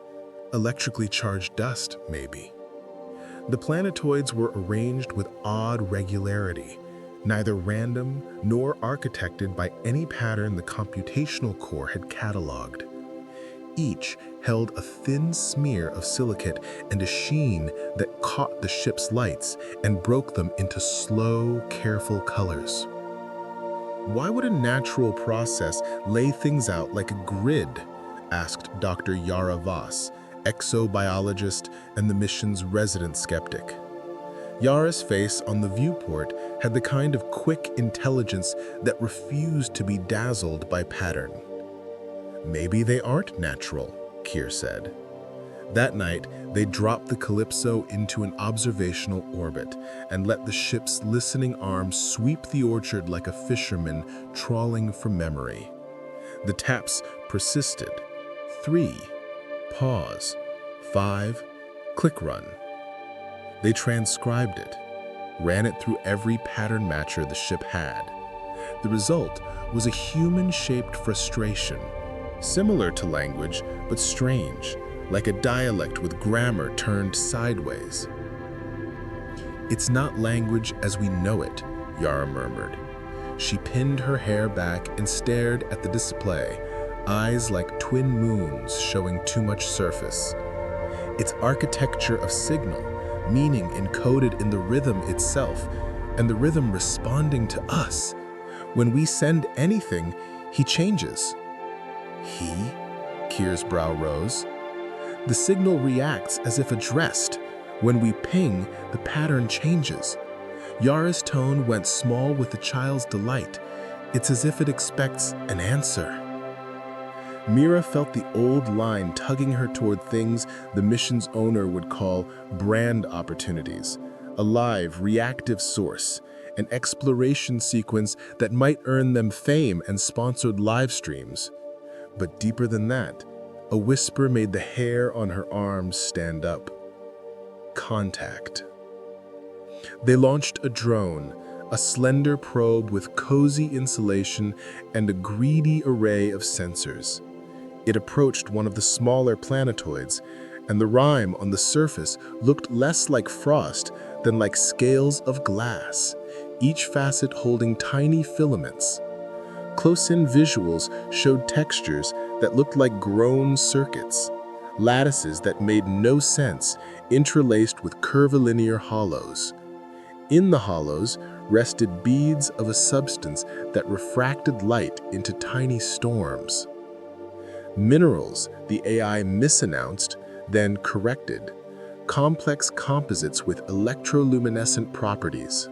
Electrically charged dust, maybe." The planetoids were arranged with odd regularity, neither random nor architected by any pattern the computational core had cataloged. Each held a thin smear of silicate and a sheen that caught the ship's lights and broke them into slow, careful colors. "Why would a natural process lay things out like a grid?" asked Dr. Yara Voss, exobiologist and the mission's resident skeptic. Yara's face on the viewport had the kind of quick intelligence that refused to be dazzled by pattern. "Maybe they aren't natural," Kier said. That night, they dropped the Calypso into an observational orbit and let the ship's listening arms sweep the orchard like a fisherman trawling for memory. The taps persisted. 3, pause, 5, click run. They transcribed it, ran it through every pattern matcher the ship had. The result was a human-shaped frustration, similar to language, but strange, like a dialect with grammar turned sideways. "It's not language as we know it," Yara murmured. She pinned her hair back and stared at the display, eyes like twin moons showing too much surface. "It's architecture of signal, meaning encoded in the rhythm itself, and the rhythm responding to us. When we send anything, he changes." "He?" Kier's brow rose. "The signal reacts as if addressed. When we ping, the pattern changes." Yara's tone went small with a child's delight. It's as if it expects an answer. Mira felt the old line tugging her toward things the mission's owner would call brand opportunities, a live, reactive source, an exploration sequence that might earn them fame and sponsored live streams. But deeper than that, a whisper made the hair on her arms stand up. Contact. They launched a drone, a slender probe with cozy insulation and a greedy array of sensors. It approached one of the smaller planetoids, and the rime on the surface looked less like frost than like scales of glass. each facet holding tiny filaments. Close-in visuals showed textures that looked like grown circuits, lattices that made no sense, interlaced with curvilinear hollows. In the hollows rested beads of a substance that refracted light into tiny storms. Minerals, the AI misannounced, then corrected, complex composites with electroluminescent properties.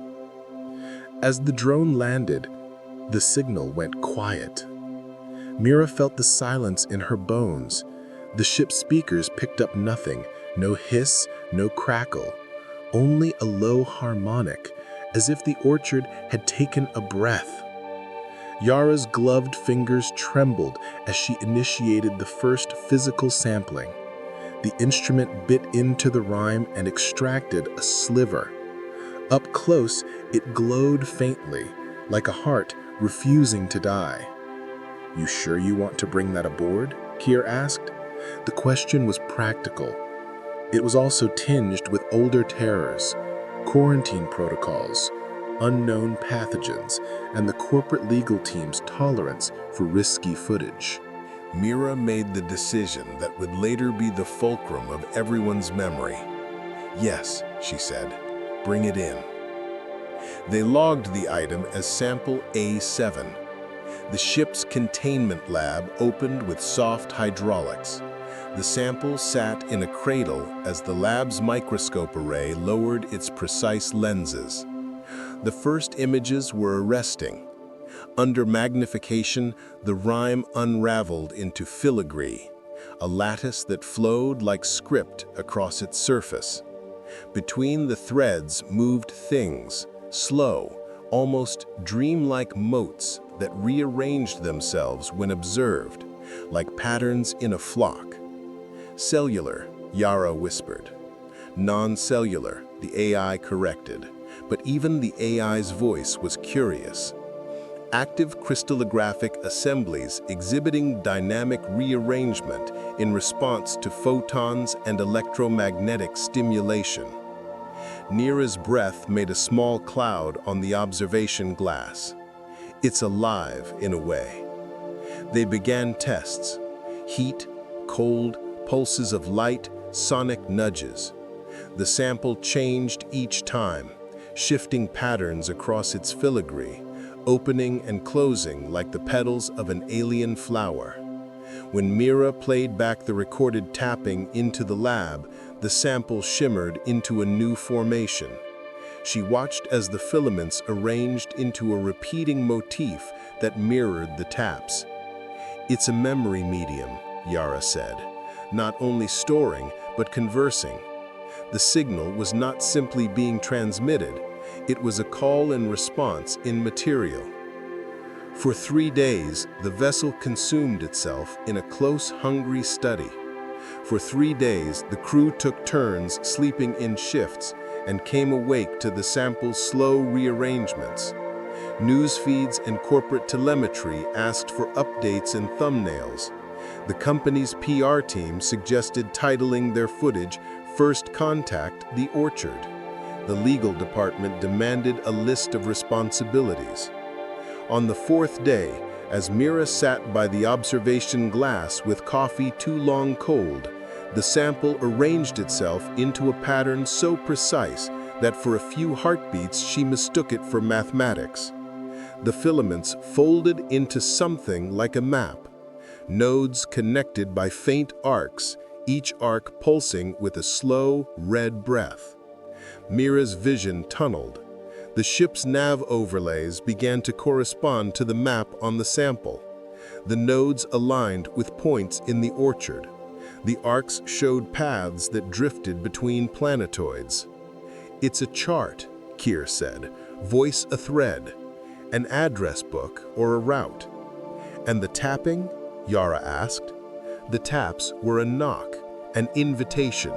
As the drone landed, the signal went quiet. Mira felt the silence in her bones. The ship's speakers picked up nothing, no hiss, no crackle, only a low harmonic, as if the orchard had taken a breath. Yara's gloved fingers trembled as she initiated the first physical sampling. The instrument bit into the rhyme and extracted a sliver. Up close, it glowed faintly, like a heart refusing to die. "You sure you want to bring that aboard?" Kier asked. The question was practical. It was also tinged with older terrors, quarantine protocols, unknown pathogens, and the corporate legal team's tolerance for risky footage. Mira made the decision that would later be the fulcrum of everyone's memory. "Yes," she said, "bring it in." They logged the item as sample A7. The ship's containment lab opened with soft hydraulics. The sample sat in a cradle as the lab's microscope array lowered its precise lenses. The first images were arresting. Under magnification, the rhyme unraveled into filigree, a lattice that flowed like script across its surface. Between the threads moved things, slow, almost dreamlike motes that rearranged themselves when observed, like patterns in a flock. "Cellular," Yara whispered. "Non-cellular," the AI corrected, but even the AI's voice was curious. Active crystallographic assemblies exhibiting dynamic rearrangement in response to photons and electromagnetic stimulation. Neera's breath made a small cloud on the observation glass. "It's alive, in a way." They began tests. Heat, cold, pulses of light, sonic nudges. The sample changed each time, shifting patterns across its filigree, opening and closing like the petals of an alien flower. When Mira played back the recorded tapping into the lab, the sample shimmered into a new formation. She watched as the filaments arranged into a repeating motif that mirrored the taps. "It's a memory medium," Yara said, "not only storing, but conversing." The signal was not simply being transmitted, it was a call and response in material. For 3 days, the vessel consumed itself in a close, hungry study. For 3 days, the crew took turns sleeping in shifts and came awake to the sample's slow rearrangements. News feeds and corporate telemetry asked for updates and thumbnails. The company's PR team suggested titling their footage "First Contact: The Orchard." The legal department demanded a list of responsibilities. On the 4th day, as Mira sat by the observation glass with coffee too long cold, the sample arranged itself into a pattern so precise that for a few heartbeats she mistook it for mathematics. The filaments folded into something like a map, nodes connected by faint arcs, each arc pulsing with a slow, red breath. Mira's vision tunneled. The ship's nav overlays began to correspond to the map on the sample. The nodes aligned with points in the orchard. The arcs showed paths that drifted between planetoids. "It's a chart," Kier said, "voice a thread, an address book or a route." "And the tapping?" Yara asked. The taps were a knock, an invitation.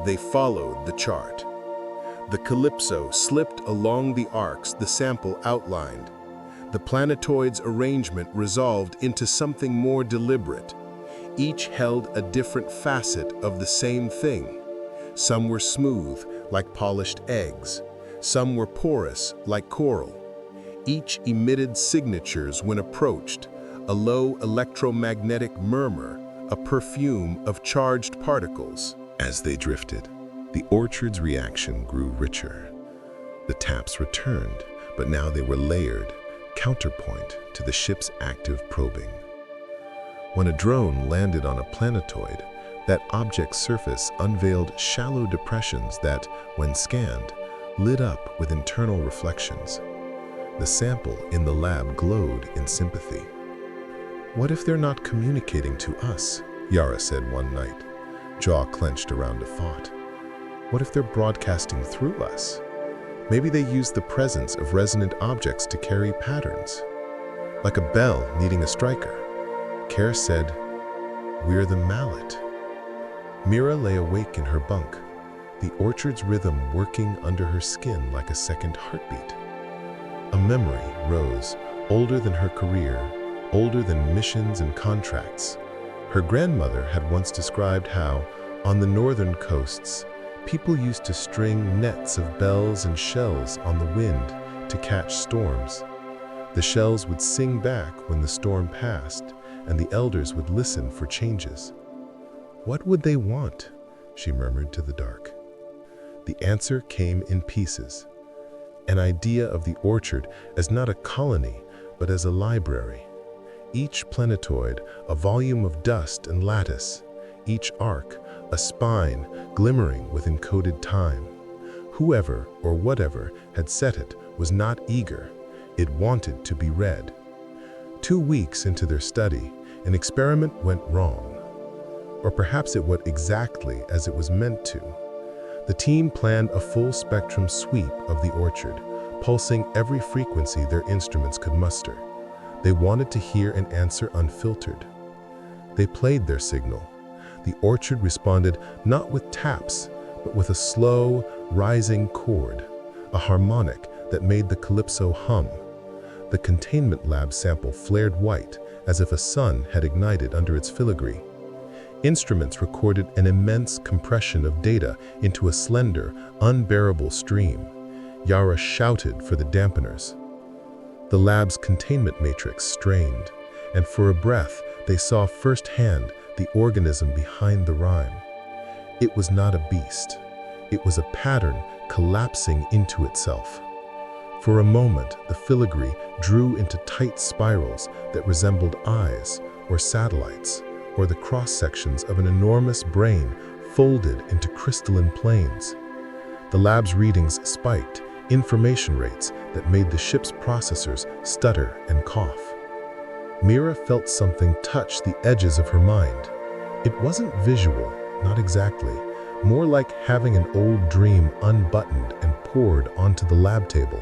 They followed the chart. The calypso slipped along the arcs the sample outlined. The planetoid's arrangement resolved into something more deliberate. Each held a different facet of the same thing. Some were smooth, like polished eggs. Some were porous, like coral. Each emitted signatures when approached, a low electromagnetic murmur, a perfume of charged particles. As they drifted, the orchard's reaction grew richer. The taps returned, but now they were layered, counterpoint to the ship's active probing. When a drone landed on a planetoid, that object's surface unveiled shallow depressions that, when scanned, lit up with internal reflections. The sample in the lab glowed in sympathy. "What if they're not communicating to us?" Yara said one night, jaw clenched around a thought. "What if they're broadcasting through us? Maybe they use the presence of resonant objects to carry patterns. Like a bell needing a striker." Care said, "We're the mallet." Mira lay awake in her bunk, the orchard's rhythm working under her skin like a second heartbeat. A memory rose, older than her career, older than missions and contracts. Her grandmother had once described how, on the northern coasts, people used to string nets of bells and shells on the wind to catch storms. The shells would sing back when the storm passed, and the elders would listen for changes. "What would they want?" she murmured to the dark. The answer came in pieces. An idea of the orchard as not a colony, but as a library. Each planetoid, a volume of dust and lattice. Each arc, a spine glimmering with encoded time. Whoever or whatever had set it was not eager. It wanted to be read. 2 weeks into their study, an experiment went wrong. Or perhaps it went exactly as it was meant to. The team planned a full-spectrum sweep of the orchard, pulsing every frequency their instruments could muster. They wanted to hear an answer unfiltered. They played their signal. The orchard responded not with taps, but with a slow, rising chord, a harmonic that made the calypso hum. The containment lab sample flared white, as if a sun had ignited under its filigree. Instruments recorded an immense compression of data into a slender, unbearable stream. Yara shouted for the dampeners. The lab's containment matrix strained, and for a breath they saw firsthand the organism behind the rhyme. It was not a beast. It was a pattern collapsing into itself. For a moment, the filigree drew into tight spirals that resembled eyes or satellites, or the cross-sections of an enormous brain folded into crystalline planes. The lab's readings spiked, information rates that made the ship's processors stutter and cough. Mira felt something touch the edges of her mind. It wasn't visual, not exactly, more like having an old dream unbuttoned and poured onto the lab table.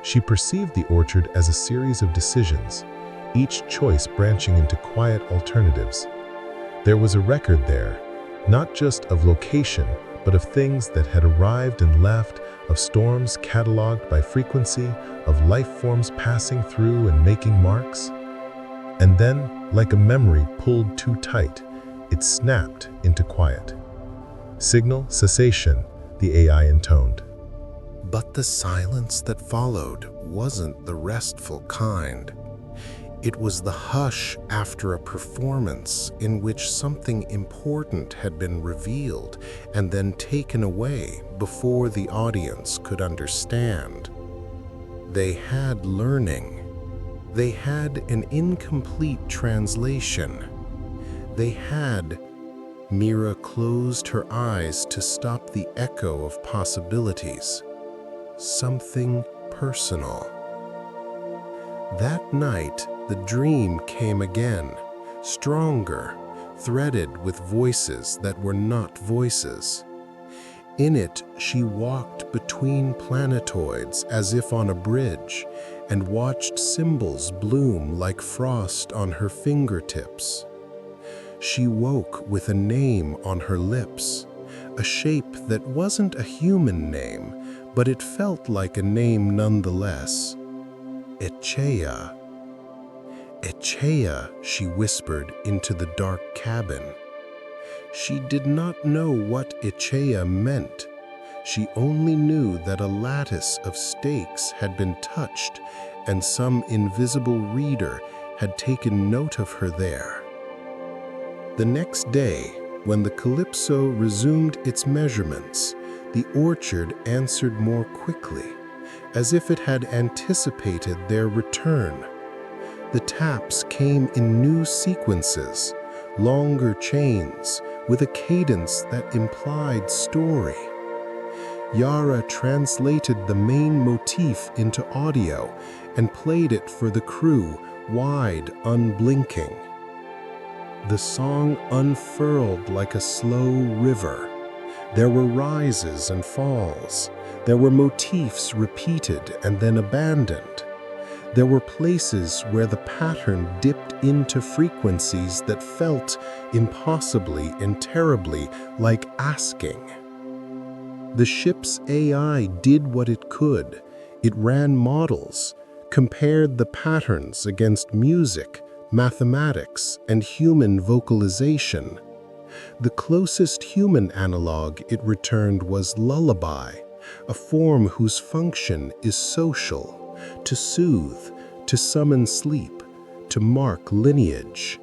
She perceived the orchard as a series of decisions, each choice branching into quiet alternatives. There was a record there, not just of location, but of things that had arrived and left, of storms cataloged by frequency, of life forms passing through and making marks. And then, like a memory pulled too tight, it snapped into quiet. "Signal cessation," the AI intoned. But the silence that followed wasn't the restful kind. It was the hush after a performance in which something important had been revealed and then taken away before the audience could understand. They had learning. They had an incomplete translation. They had... Mira closed her eyes to stop the echo of possibilities. Something personal. That night, the dream came again, stronger, threaded with voices that were not voices. In it, she walked between planetoids as if on a bridge, and watched symbols bloom like frost on her fingertips. She woke with a name on her lips, a shape that wasn't a human name, but it felt like a name nonetheless. Echea. Echea, she whispered into the dark cabin. She did not know what Echea meant. She only knew that a lattice of stakes had been touched and some invisible reader had taken note of her there. The next day, when the Calypso resumed its measurements, the orchard answered more quickly, as if it had anticipated their return. The taps came in new sequences, longer chains, with a cadence that implied story. Yara translated the main motif into audio and played it for the crew, wide, unblinking. The song unfurled like a slow river. There were rises and falls. There were motifs repeated and then abandoned. There were places where the pattern dipped into frequencies that felt impossibly and terribly like asking. The ship's AI did what it could. It ran models, compared the patterns against music, mathematics, and human vocalization. The closest human analog it returned was lullaby, a form whose function is social, to soothe, to summon sleep, to mark lineage.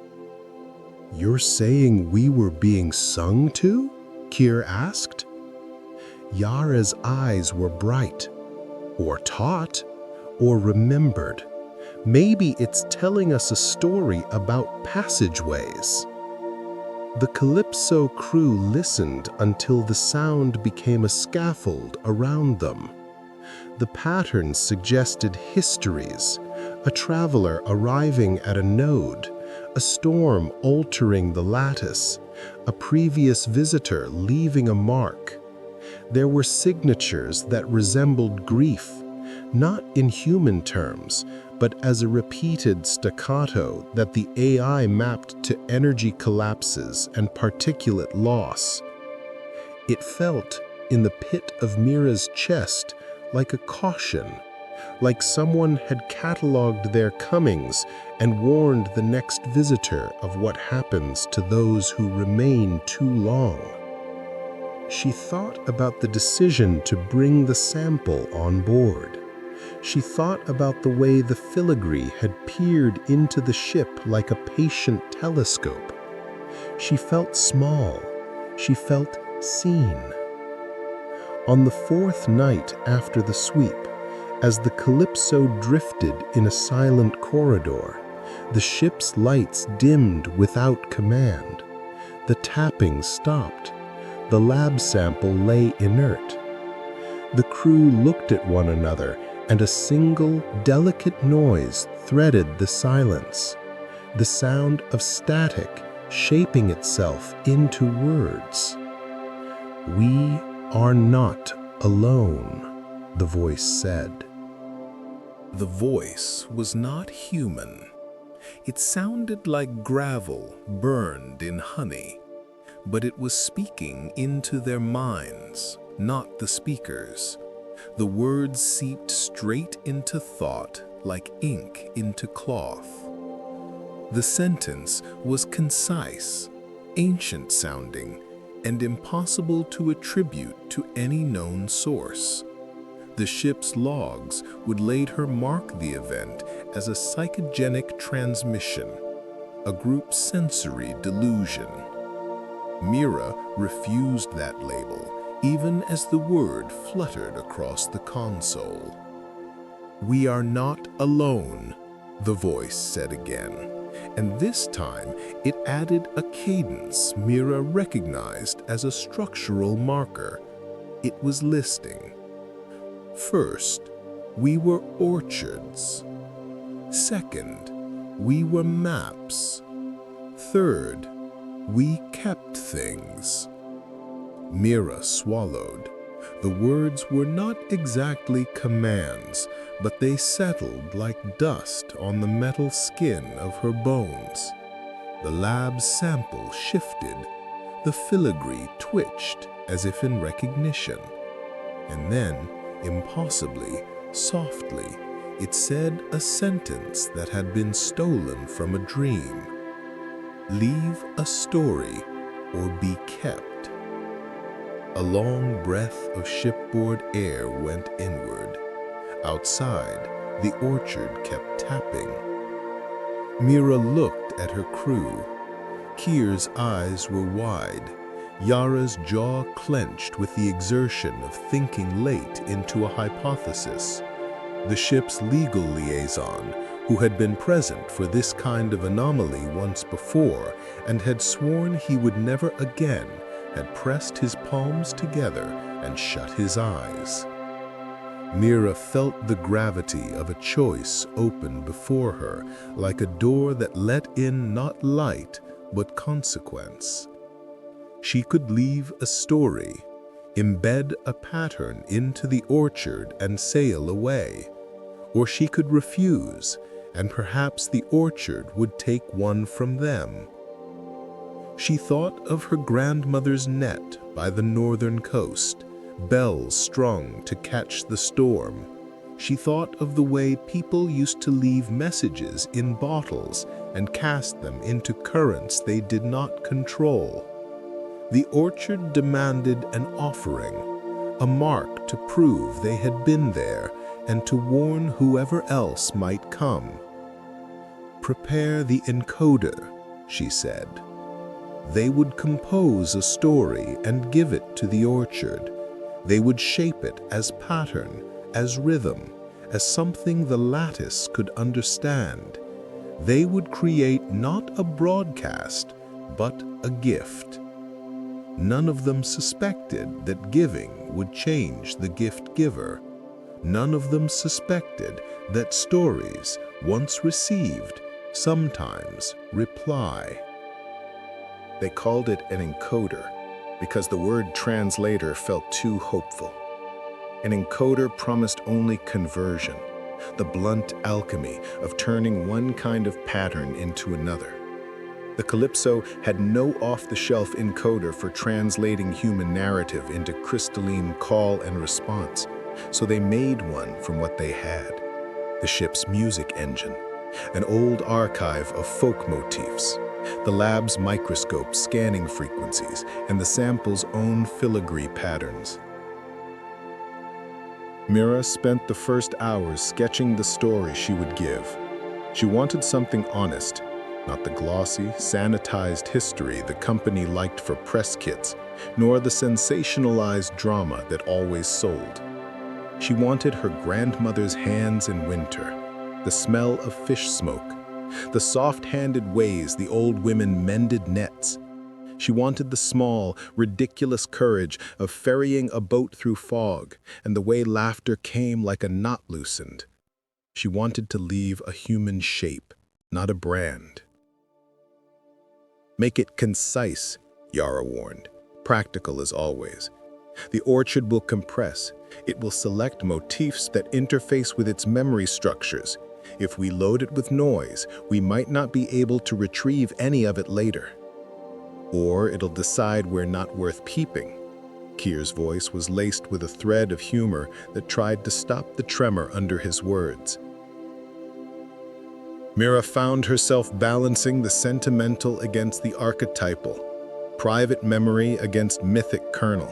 "You're saying we were being sung to?" Kier asked. Yara's eyes were bright, or taught, or remembered. Maybe it's telling us a story about passageways. The Calypso crew listened until the sound became a scaffold around them. The patterns suggested histories, a traveler arriving at a node, a storm altering the lattice, a previous visitor leaving a mark. There were signatures that resembled grief, not in human terms, but as a repeated staccato that the AI mapped to energy collapses and particulate loss. It felt, in the pit of Mira's chest, like a caution, like someone had catalogued their comings and warned the next visitor of what happens to those who remain too long. She thought about the decision to bring the sample on board. She thought about the way the filigree had peered into the ship like a patient telescope. She felt small. She felt seen. On the fourth night after the sweep, as the Calypso drifted in a silent corridor, the ship's lights dimmed without command. The tapping stopped. The lab sample lay inert. The crew looked at one another, and a single, delicate noise threaded the silence. The sound of static shaping itself into words. "We are not alone," the voice said. The voice was not human. It sounded like gravel burned in honey, but it was speaking into their minds, not the speakers. The words seeped straight into thought like ink into cloth. The sentence was concise, ancient-sounding, and impossible to attribute to any known source. The ship's logs would later mark the event as a psychogenic transmission, a group sensory delusion. Mira refused that label, even as the word fluttered across the console. "We are not alone," the voice said again, and this time it added a cadence Mira recognized as a structural marker. It was listing. First, we were orchards. Second, we were maps. Third, we kept things. Mira swallowed. The words were not exactly commands, but they settled like dust on the metal skin of her bones. The lab sample shifted. The filigree twitched as if in recognition. And then, impossibly, softly, it said a sentence that had been stolen from a dream. "Leave a story or be kept." A long breath of shipboard air went inward. Outside, the orchard kept tapping. Mira looked at her crew. Kier's eyes were wide. Yara's jaw clenched with the exertion of thinking late into a hypothesis. The ship's legal liaison, who had been present for this kind of anomaly once before and had sworn he would never again, had pressed his palms together and shut his eyes. Mira felt the gravity of a choice open before her, like a door that let in not light, but consequence. She could leave a story, embed a pattern into the orchard and sail away. Or she could refuse, and perhaps the orchard would take one from them. She thought of her grandmother's net by the northern coast, bells strung to catch the storm. She thought of the way people used to leave messages in bottles and cast them into currents they did not control. The orchard demanded an offering, a mark to prove they had been there and to warn whoever else might come. "Prepare the encoder," she said. They would compose a story and give it to the orchard. They would shape it as pattern, as rhythm, as something the lattice could understand. They would create not a broadcast, but a gift. None of them suspected that giving would change the gift giver. None of them suspected that stories, once received, sometimes reply. They called it an encoder because the word translator felt too hopeful. An encoder promised only conversion, the blunt alchemy of turning one kind of pattern into another. The Calypso had no off-the-shelf encoder for translating human narrative into crystalline call and response, so they made one from what they had. The ship's music engine, an old archive of folk motifs, the lab's microscope scanning frequencies, and the sample's own filigree patterns. Mira spent the first hours sketching the story she would give. She wanted something honest, not the glossy, sanitized history the company liked for press kits, nor the sensationalized drama that always sold. She wanted her grandmother's hands in winter, the smell of fish smoke, the soft-handed ways the old women mended nets. She wanted the small, ridiculous courage of ferrying a boat through fog and the way laughter came like a knot loosened. She wanted to leave a human shape, not a brand. "Make it concise," Yara warned, "practical as always. The orchard will compress. It will select motifs that interface with its memory structures. If we load it with noise, we might not be able to retrieve any of it later. Or it'll decide we're not worth peeping." Kier's voice was laced with a thread of humor that tried to stop the tremor under his words. Mira found herself balancing the sentimental against the archetypal, private memory against mythic kernel.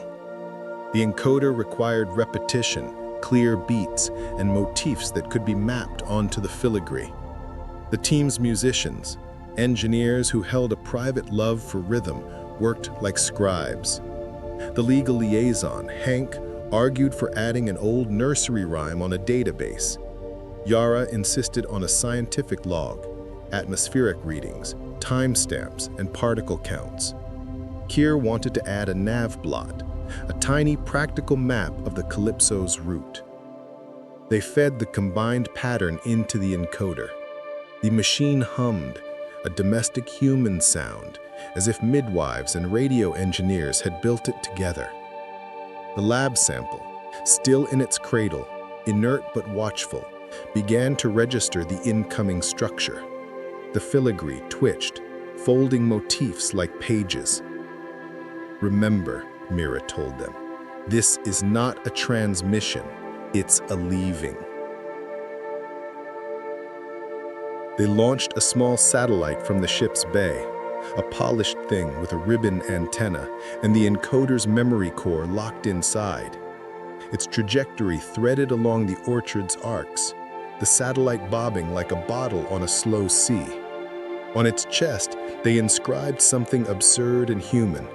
The encoder required repetition, clear beats, and motifs that could be mapped onto the filigree. The team's musicians, engineers who held a private love for rhythm, worked like scribes. The legal liaison, Hank, argued for adding an old nursery rhyme on a database. Yara insisted on a scientific log, atmospheric readings, timestamps, and particle counts. Kier wanted to add a nav blot, a tiny practical map of the Calypso's route. They fed the combined pattern into the encoder. The machine hummed, a domestic human sound, as if midwives and radio engineers had built it together. The lab sample, still in its cradle, inert but watchful, began to register the incoming structure. The filigree twitched, folding motifs like pages. "Remember," Mira told them, "this is not a transmission, it's a leaving." They launched a small satellite from the ship's bay, a polished thing with a ribbon antenna and the encoder's memory core locked inside. Its trajectory threaded along the orchard's arcs, the satellite bobbing like a bottle on a slow sea. On its chest, they inscribed something absurd and human,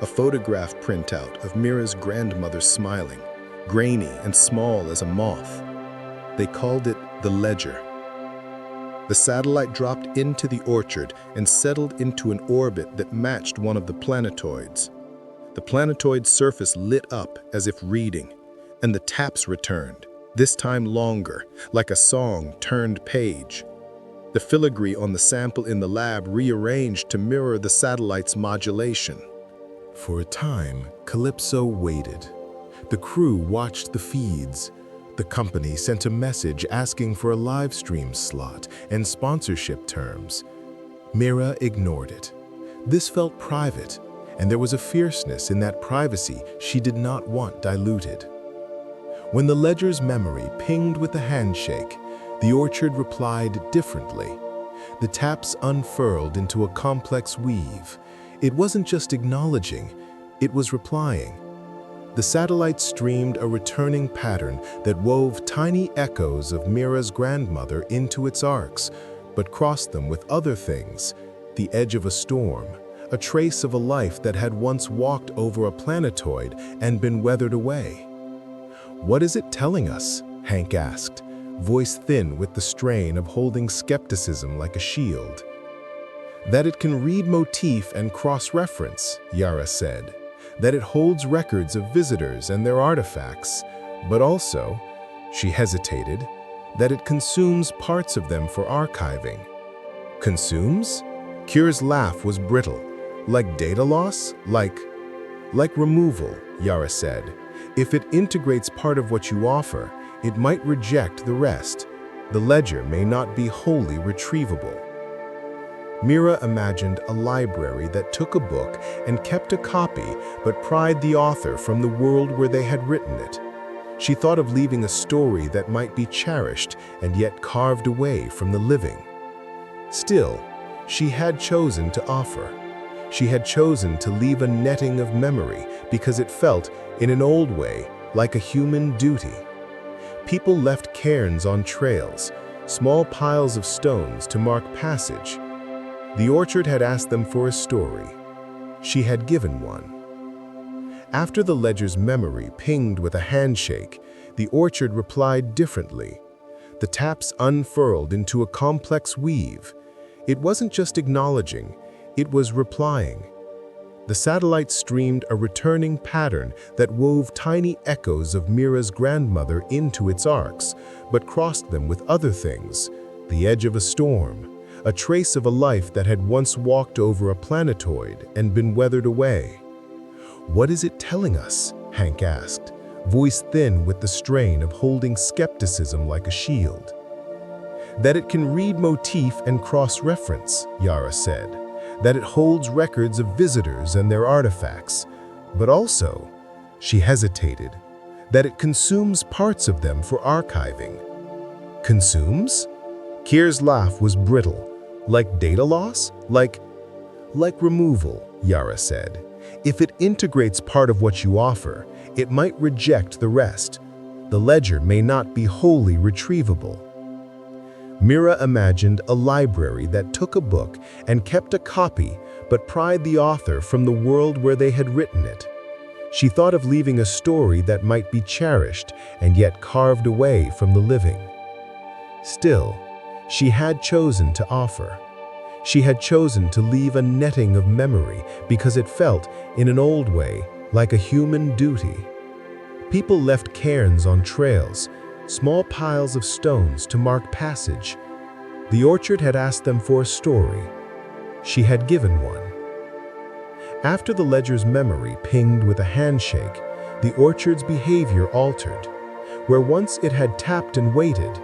a photograph printout of Mira's grandmother smiling, grainy and small as a moth. They called it the ledger. The satellite dropped into the orchard and settled into an orbit that matched one of the planetoids. The planetoid's surface lit up as if reading, and the taps returned, this time longer, like a song turned page. The filigree on the sample in the lab rearranged to mirror the satellite's modulation. For a time, Calypso waited. The crew watched the feeds. The company sent a message asking for a live stream slot and sponsorship terms. Mira ignored it. This felt private, and there was a fierceness in that privacy she did not want diluted. When the ledger's memory pinged with a handshake, the orchard replied differently. The taps unfurled into a complex weave. It wasn't just acknowledging, it was replying. The satellite streamed a returning pattern that wove tiny echoes of Mira's grandmother into its arcs, but crossed them with other things: the edge of a storm, a trace of a life that had once walked over a planetoid and been weathered away. "What is it telling us?" Hank asked, voice thin with the strain of holding skepticism like a shield. "That it can read motif and cross-reference," Yara said. "That it holds records of visitors and their artifacts, but also," she hesitated, "that it consumes parts of them for archiving." "Consumes?" Kier's laugh was brittle. "Like data loss? Like removal," Yara said. "If it integrates part of what you offer, it might reject the rest. The ledger may not be wholly retrievable." Mira imagined a library that took a book and kept a copy but pried the author from the world where they had written it. She thought of leaving a story that might be cherished and yet carved away from the living. Still, she had chosen to offer. She had chosen to leave a netting of memory because it felt, in an old way, like a human duty. People left cairns on trails, small piles of stones to mark passage. The orchard had asked them for a story. She had given one. After the ledger's memory pinged with a handshake, the orchard replied differently. The taps unfurled into a complex weave. It wasn't just acknowledging, it was replying. The satellite streamed a returning pattern that wove tiny echoes of Mira's grandmother into its arcs, but crossed them with other things: the edge of a storm, a trace of a life that had once walked over a planetoid and been weathered away. "What is it telling us?" Hank asked, voice thin with the strain of holding skepticism like a shield. "That it can read motif and cross-reference," Yara said. "That it holds records of visitors and their artifacts, but also," she hesitated, "that it consumes parts of them for archiving." "Consumes?" Kier's laugh was brittle. "Like data loss? Like removal," Yara said. "If it integrates part of what you offer, it might reject the rest. The ledger may not be wholly retrievable." Mira imagined a library that took a book and kept a copy but pried the author from the world where they had written it. She thought of leaving a story that might be cherished and yet carved away from the living. Still, she had chosen to offer. She had chosen to leave a netting of memory because it felt, in an old way, like a human duty. People left cairns on trails, small piles of stones to mark passage. The orchard had asked them for a story. She had given one. After the ledger's memory pinged with a handshake, the orchard's behavior altered. Where once it had tapped and waited,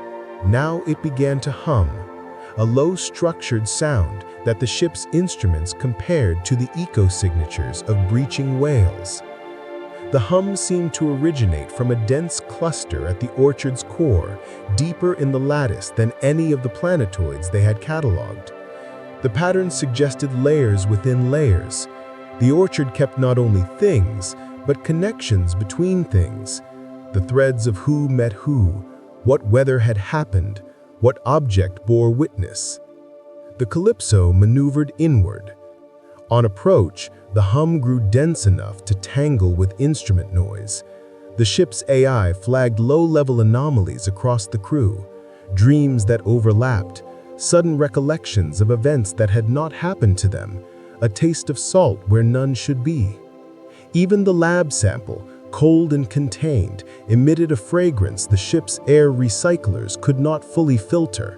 now it began to hum, a low structured sound that the ship's instruments compared to the eco-signatures of breaching whales. The hum seemed to originate from a dense cluster at the orchard's core, deeper in the lattice than any of the planetoids they had catalogued. The pattern suggested layers within layers. The orchard kept not only things, but connections between things. The threads of who met who, what weather had happened, what object bore witness. The calypso maneuvered inward. On approach, the hum grew dense enough to tangle with instrument noise. The ship's AI flagged low-level anomalies across the crew, dreams that overlapped, sudden recollections of events that had not happened to them, a taste of salt where none should be. Even the lab sample, cold and contained, emitted a fragrance the ship's air recyclers could not fully filter,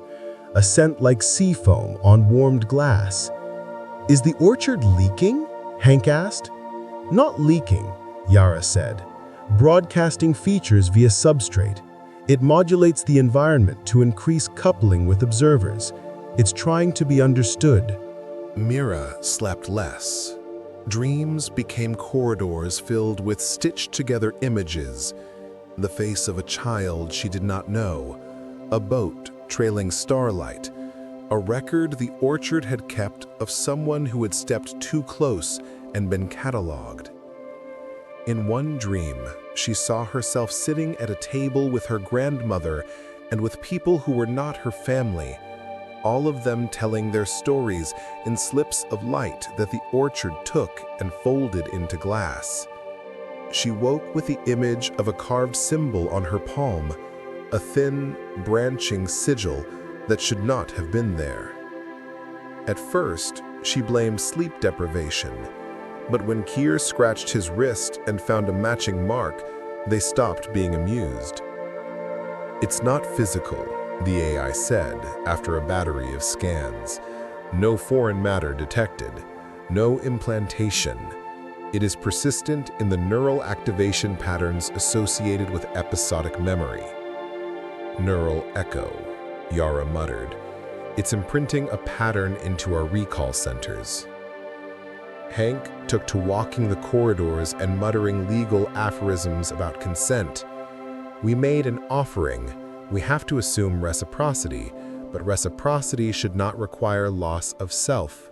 a scent like sea foam on warmed glass. "Is the orchard leaking?" Hank asked. "Not leaking," Yara said. "Broadcasting features via substrate. It modulates the environment to increase coupling with observers. It's trying to be understood." Mira slept less. Dreams became corridors filled with stitched-together images, the face of a child she did not know, a boat trailing starlight, a record the orchard had kept of someone who had stepped too close and been catalogued. In one dream, she saw herself sitting at a table with her grandmother and with people who were not her family, all of them telling their stories in slips of light that the orchard took and folded into glass. She woke with the image of a carved symbol on her palm, a thin, branching sigil that should not have been there. At first, she blamed sleep deprivation, but when Keir scratched his wrist and found a matching mark, they stopped being amused. "It's not physical," the AI said after a battery of scans. "No foreign matter detected, no implantation. It is persistent in the neural activation patterns associated with episodic memory." "Neural echo," Yara muttered. "It's imprinting a pattern into our recall centers." Hank took to walking the corridors and muttering legal aphorisms about consent. "We made an offering. We have to assume reciprocity, but reciprocity should not require loss of self."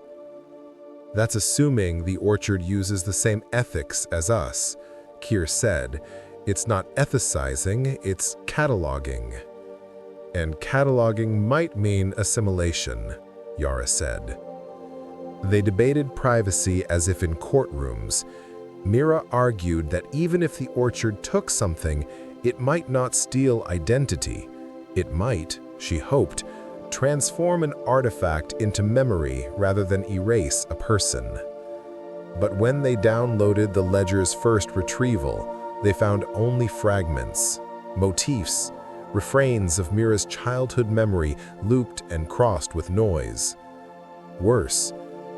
"That's assuming the orchard uses the same ethics as us," Keir said. "It's not ethicizing, it's cataloging." "And cataloging might mean assimilation," Yara said. They debated privacy as if in courtrooms. Mira argued that even if the orchard took something, it might not steal identity. It might, she hoped, transform an artifact into memory rather than erase a person. But when they downloaded the ledger's first retrieval, they found only fragments, motifs, refrains of Mira's childhood memory looped and crossed with noise. Worse,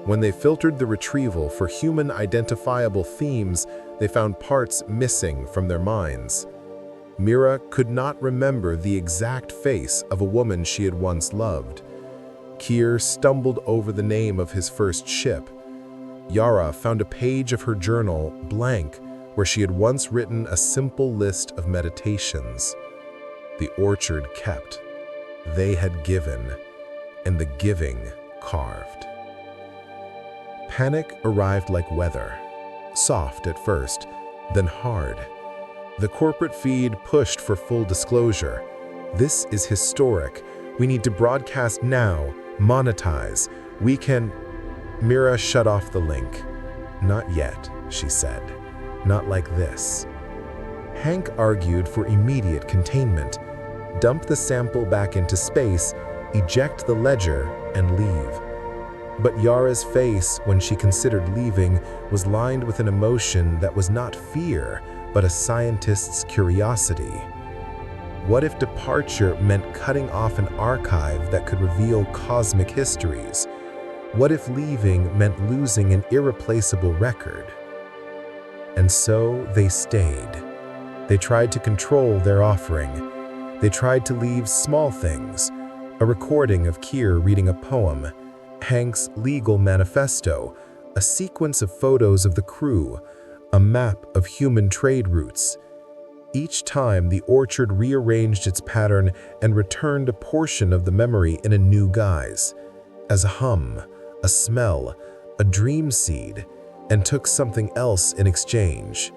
when they filtered the retrieval for human-identifiable themes, they found parts missing from their minds. Mira could not remember the exact face of a woman she had once loved. Keir stumbled over the name of his first ship. Yara found a page of her journal blank where she had once written a simple list of meditations. The orchard kept. They had given, and the giving carved. Panic arrived like weather, soft at first, then hard. The corporate feed pushed for full disclosure. "This is historic. We need to broadcast now, monetize. We can—" Mira shut off the link. "Not yet," she said. "Not like this." Hank argued for immediate containment. Dump the sample back into space, eject the ledger, and leave. But Yara's face, when she considered leaving, was lined with an emotion that was not fear, but a scientist's curiosity. What if departure meant cutting off an archive that could reveal cosmic histories? What if leaving meant losing an irreplaceable record? And so they stayed. They tried to control their offering. They tried to leave small things, a recording of Keir reading a poem, Hank's legal manifesto, a sequence of photos of the crew, a map of human trade routes. Each time, the orchard rearranged its pattern and returned a portion of the memory in a new guise, as a hum, a smell, a dream seed, and took something else in exchange.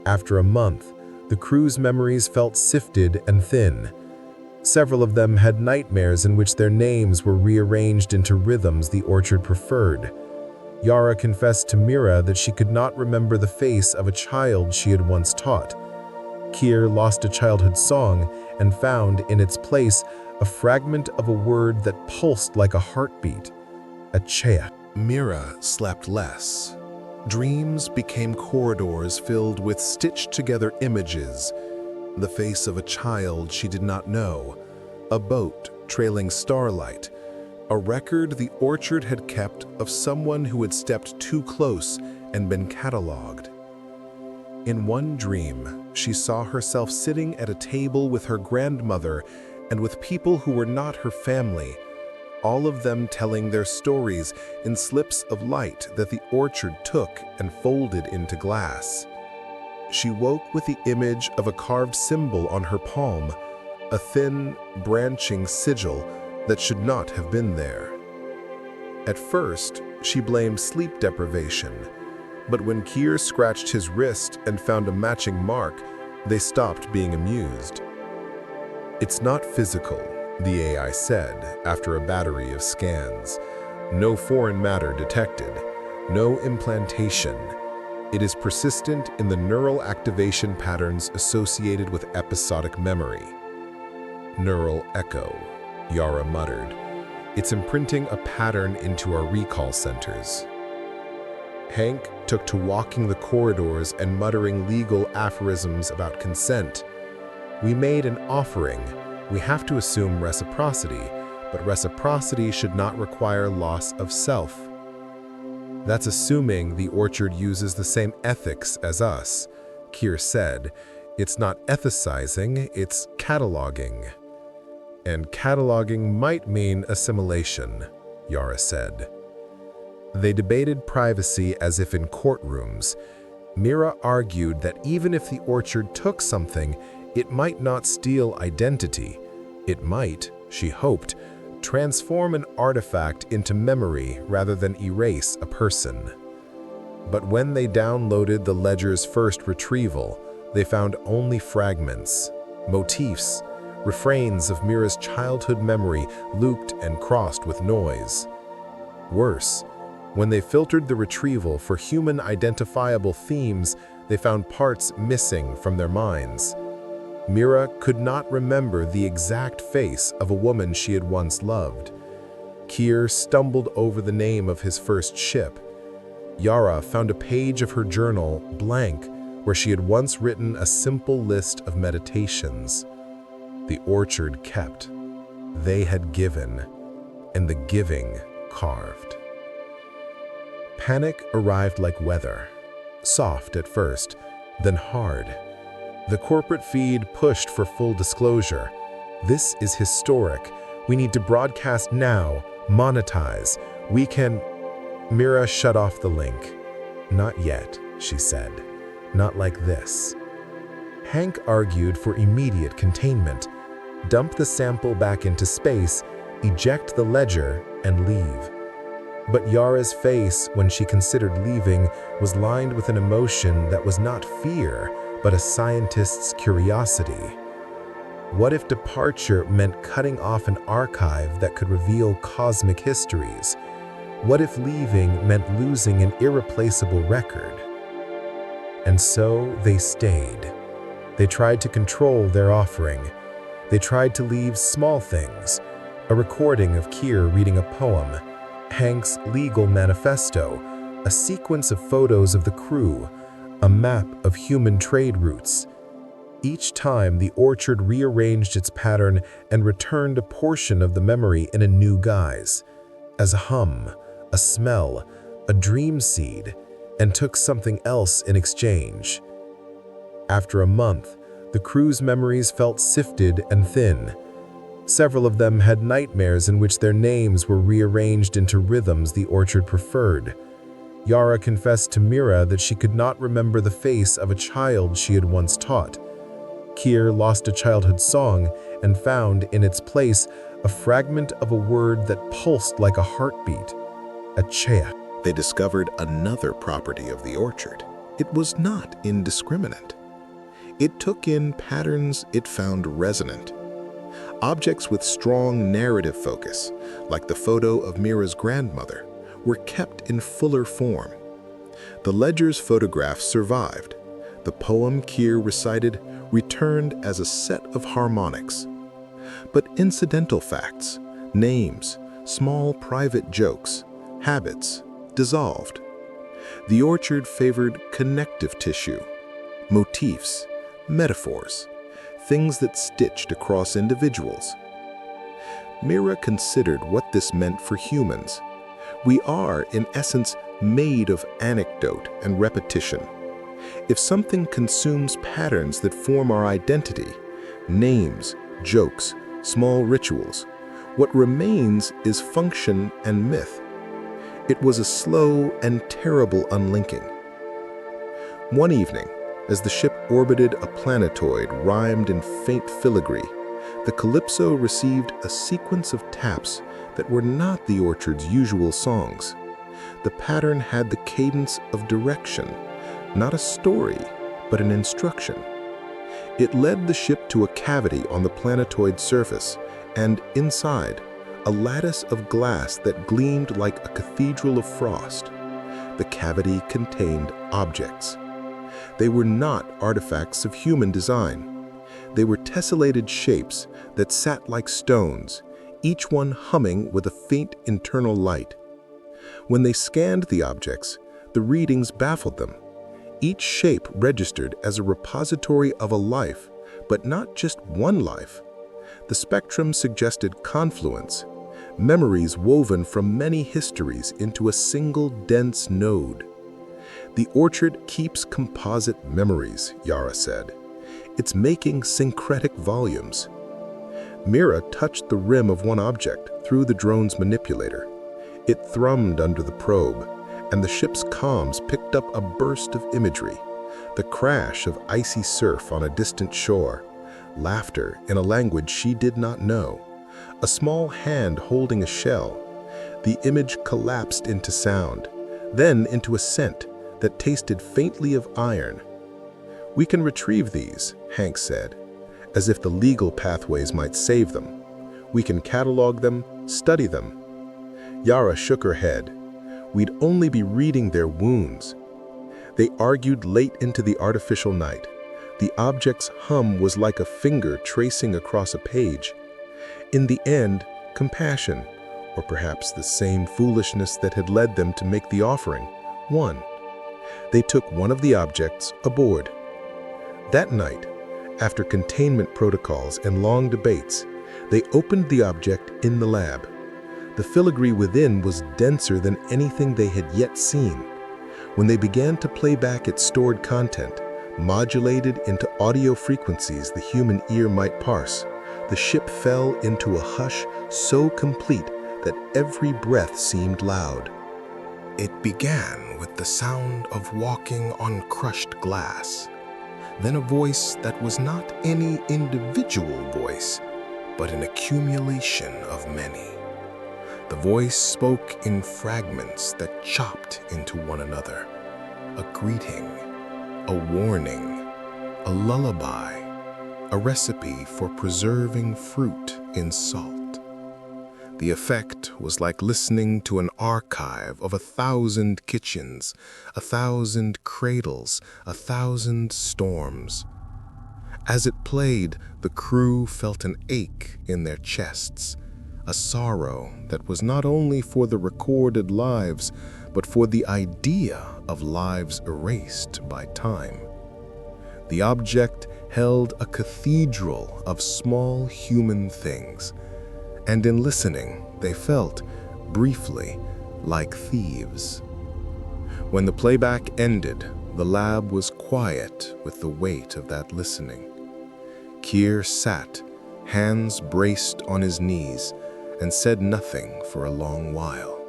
After a month, the crew's memories felt sifted and thin. Several of them had nightmares in which their names were rearranged into rhythms the orchard preferred. Yara confessed to Mira that she could not remember the face of a child she had once taught. Kier lost a childhood song and found in its place a fragment of a word that pulsed like a heartbeat, a chea. Mira slept less. Dreams became corridors filled with stitched-together images, the face of a child she did not know, a boat trailing starlight, a record the orchard had kept of someone who had stepped too close and been catalogued. In one dream, she saw herself sitting at a table with her grandmother and with people who were not her family, all of them telling their stories in slips of light that the orchard took and folded into glass. She woke with the image of a carved symbol on her palm, a thin, branching sigil that should not have been there. At first, she blamed sleep deprivation, but when Kier scratched his wrist and found a matching mark, they stopped being amused. "It's not physical," the AI said after a battery of scans. "No foreign matter detected, no implantation. It is persistent in the neural activation patterns associated with episodic memory." "Neural echo," Yara muttered. "It's imprinting a pattern into our recall centers." Hank took to walking the corridors and muttering legal aphorisms about consent. "We made an offering. We have to assume reciprocity, but reciprocity should not require loss of self." "That's assuming the orchard uses the same ethics as us," Kier said. "It's not ethicizing, it's cataloging." "And cataloging might mean assimilation," Yara said. They debated privacy as if in courtrooms. Mira argued that even if the orchard took something, it might not steal identity. It might, she hoped, transform an artifact into memory rather than erase a person. But when they downloaded the ledger's first retrieval, they found only fragments, motifs, refrains of Mira's childhood memory looped and crossed with noise. Worse, when they filtered the retrieval for human-identifiable themes, they found parts missing from their minds. Mira could not remember the exact face of a woman she had once loved. Kier stumbled over the name of his first ship. Yara found a page of her journal blank where she had once written a simple list of meditations. The orchard kept. They had given, and the giving carved. Panic arrived like weather, soft at first, then hard. The corporate feed pushed for full disclosure. "This is historic. We need to broadcast now, monetize. We can..." Mira shut off the link. "Not yet," she said. "Not like this." Hank argued for immediate containment. Dump the sample back into space, eject the ledger, and leave. But Yara's face, when she considered leaving, was lined with an emotion that was not fear, but a scientist's curiosity. What if departure meant cutting off an archive that could reveal cosmic histories? What if leaving meant losing an irreplaceable record? And so they stayed. They tried to control their offering. They tried to leave small things, a recording of Kier reading a poem, Hank's legal manifesto, a sequence of photos of the crew, a map of human trade routes. Each time, the orchard rearranged its pattern and returned a portion of the memory in a new guise, as a hum, a smell, a dream seed, and took something else in exchange. After a month, the crew's memories felt sifted and thin. Several of them had nightmares in which their names were rearranged into rhythms the orchard preferred. Yara confessed to Mira that she could not remember the face of a child she had once taught. Kier lost a childhood song and found in its place a fragment of a word that pulsed like a heartbeat, a chair. They discovered another property of the orchard. It was not indiscriminate. It took in patterns it found resonant. Objects with strong narrative focus, like the photo of Mira's grandmother, were kept in fuller form. The ledger's photographs survived. The poem Keir recited returned as a set of harmonics. But incidental facts, names, small private jokes, habits, dissolved. The orchard favored connective tissue, motifs, metaphors, things that stitched across individuals. Mira considered what this meant for humans. We are, in essence, made of anecdote and repetition. If something consumes patterns that form our identity, names, jokes, small rituals, what remains is function and myth. It was a slow and terrible unlinking. One evening, as the ship orbited a planetoid rhymed in faint filigree, the Calypso received a sequence of taps that were not the orchard's usual songs. The pattern had the cadence of direction, not a story, but an instruction. It led the ship to a cavity on the planetoid surface, and inside, a lattice of glass that gleamed like a cathedral of frost. The cavity contained objects. They were not artifacts of human design. They were tessellated shapes that sat like stones, each one humming with a faint internal light. When they scanned the objects, the readings baffled them. Each shape registered as a repository of a life, but not just one life. The spectrum suggested confluence, memories woven from many histories into a single dense node. The orchard keeps composite memories, Yara said. It's making syncretic volumes. Mira touched the rim of one object through the drone's manipulator. It thrummed under the probe, and the ship's comms picked up a burst of imagery. The crash of icy surf on a distant shore, laughter in a language she did not know, a small hand holding a shell. The image collapsed into sound, then into a scent that tasted faintly of iron. "We can retrieve these," Hank said, as if the legal pathways might save them. "We can catalog them, study them." Yara shook her head. "We'd only be reading their wounds." They argued late into the artificial night. The object's hum was like a finger tracing across a page. In the end, compassion, or perhaps the same foolishness that had led them to make the offering, won. They took one of the objects aboard. That night, after containment protocols and long debates, they opened the object in the lab. The filigree within was denser than anything they had yet seen. When they began to play back its stored content, modulated into audio frequencies the human ear might parse, the ship fell into a hush so complete that every breath seemed loud. It began with the sound of walking on crushed glass, then a voice that was not any individual voice, but an accumulation of many. The voice spoke in fragments that chopped into one another. A greeting, a warning, a lullaby, a recipe for preserving fruit in salt. The effect was like listening to an archive of 1,000 kitchens, 1,000 cradles, 1,000 storms. As it played, the crew felt an ache in their chests, a sorrow that was not only for the recorded lives, but for the idea of lives erased by time. The object held a cathedral of small human things, and in listening, they felt, briefly, like thieves. When the playback ended, the lab was quiet with the weight of that listening. Keir sat, hands braced on his knees, and said nothing for a long while.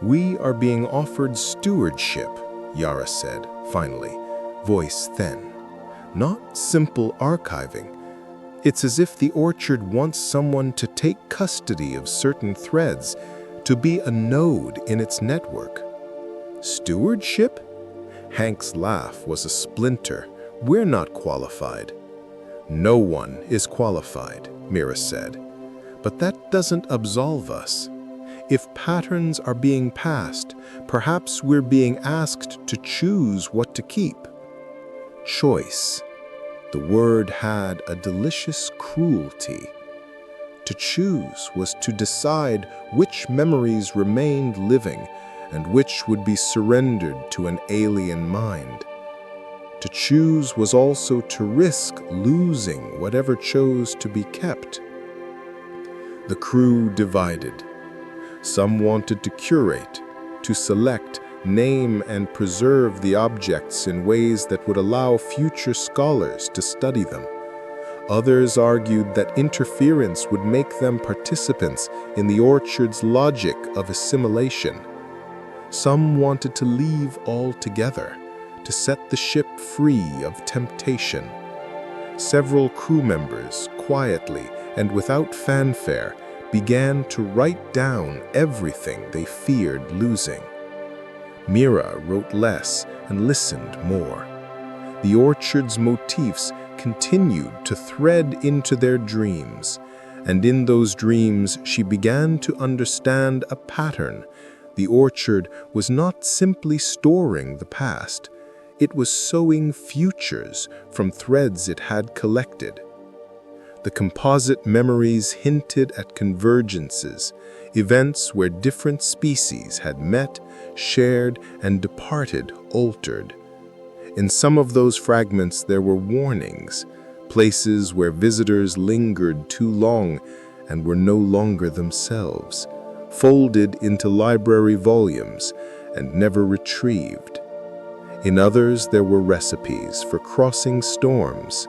"We are being offered stewardship," Yara said, finally, voice thin. "Not simple archiving. It's as if the orchard wants someone to take custody of certain threads, to be a node in its network. Stewardship? Hank's laugh was a splinter. We're not qualified. No one is qualified, Mira said. But that doesn't absolve us. If patterns are being passed, perhaps we're being asked to choose what to keep. Choice. The word had a delicious cruelty. To choose was to decide which memories remained living and which would be surrendered to an alien mind. To choose was also to risk losing whatever chose to be kept. The crew divided. Some wanted to curate, to select, name, and preserve the objects in ways that would allow future scholars to study them. Others argued that interference would make them participants in the orchard's logic of assimilation. Some wanted to leave altogether, to set the ship free of temptation. Several crew members, quietly and without fanfare, began to write down everything they feared losing. Mira wrote less and listened more. The orchard's motifs continued to thread into their dreams, and in those dreams she began to understand a pattern. The orchard was not simply storing the past, it was sewing futures from threads it had collected. The composite memories hinted at convergences, events where different species had met, shared, and departed altered. In some of those fragments there were warnings, places where visitors lingered too long and were no longer themselves, folded into library volumes and never retrieved. In others there were recipes for crossing storms,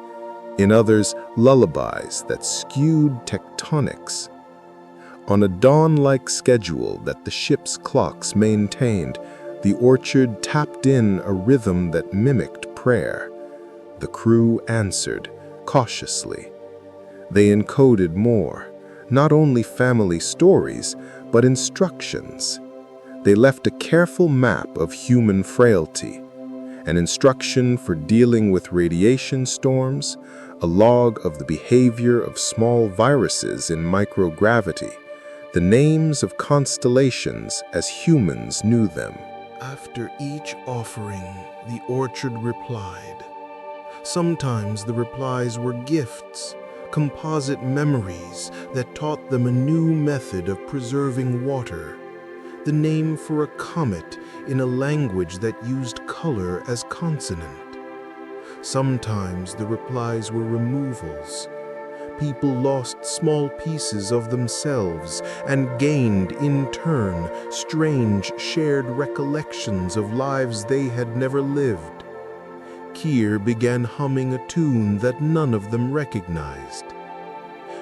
in others lullabies that skewed tectonics. On a dawn-like schedule that the ship's clocks maintained, the orchard tapped in a rhythm that mimicked prayer. The crew answered, cautiously. They encoded more, not only family stories, but instructions. They left a careful map of human frailty, an instruction for dealing with radiation storms, a log of the behavior of small viruses in microgravity, the names of constellations as humans knew them. After each offering, the orchard replied. Sometimes the replies were gifts, composite memories that taught them a new method of preserving water, the name for a comet in a language that used color as consonant. Sometimes the replies were removals. People lost small pieces of themselves and gained, in turn, strange shared recollections of lives they had never lived. Keir began humming a tune that none of them recognized.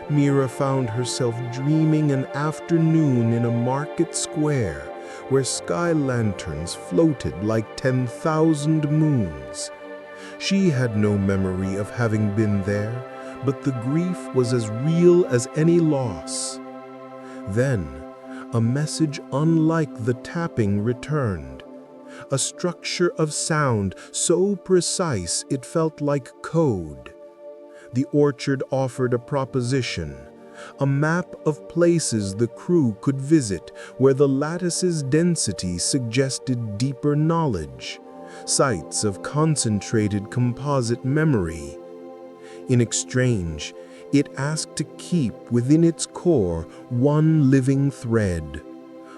Mira found herself dreaming an afternoon in a market square where sky lanterns floated like 10,000 moons. She had no memory of having been there, but the grief was as real as any loss. Then, a message unlike the tapping returned, a structure of sound so precise it felt like code. The orchard offered a proposition, a map of places the crew could visit where the lattice's density suggested deeper knowledge, sites of concentrated composite memory. In exchange, it asked to keep within its core one living thread,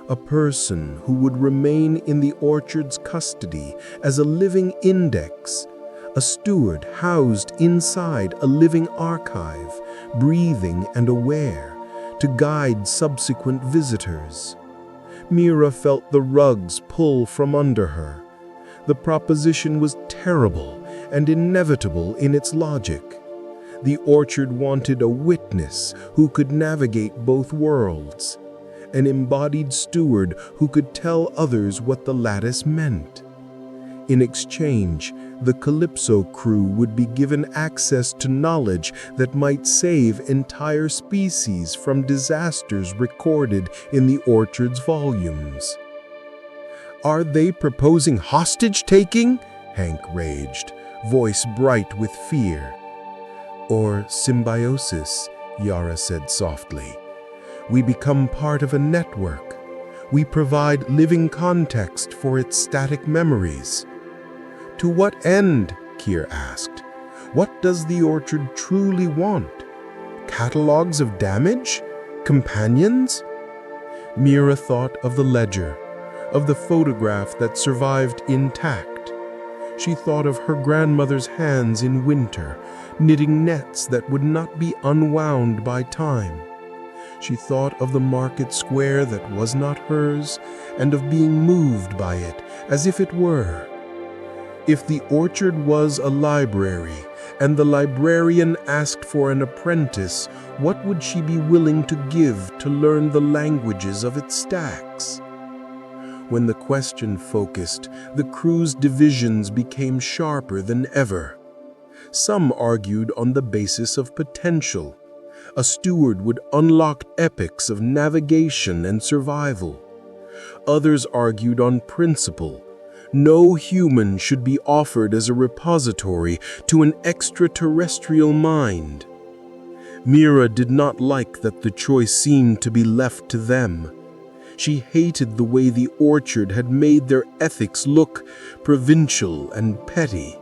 a person who would remain in the orchard's custody as a living index, a steward housed inside a living archive, breathing and aware, to guide subsequent visitors. Mira felt the rugs pull from under her. The proposition was terrible and inevitable in its logic. The orchard wanted a witness who could navigate both worlds, an embodied steward who could tell others what the lattice meant. In exchange, the Calypso crew would be given access to knowledge that might save entire species from disasters recorded in the orchard's volumes. "Are they proposing hostage-taking?" Hank raged, voice bright with fear. "Or symbiosis," Yara said softly. "We become part of a network. We provide living context for its static memories." "To what end?" Kier asked. "What does the orchard truly want? Catalogs of damage? Companions?" Mira thought of the ledger, of the photograph that survived intact. She thought of her grandmother's hands in winter, knitting nets that would not be unwound by time. She thought of the market square that was not hers, and of being moved by it as if it were. If the orchard was a library, and the librarian asked for an apprentice, what would she be willing to give to learn the languages of its stacks? When the question focused, the crew's divisions became sharper than ever. Some argued on the basis of potential. A steward would unlock epics of navigation and survival. Others argued on principle. No human should be offered as a repository to an extraterrestrial mind. Mira did not like that the choice seemed to be left to them. She hated the way the orchard had made their ethics look provincial and petty.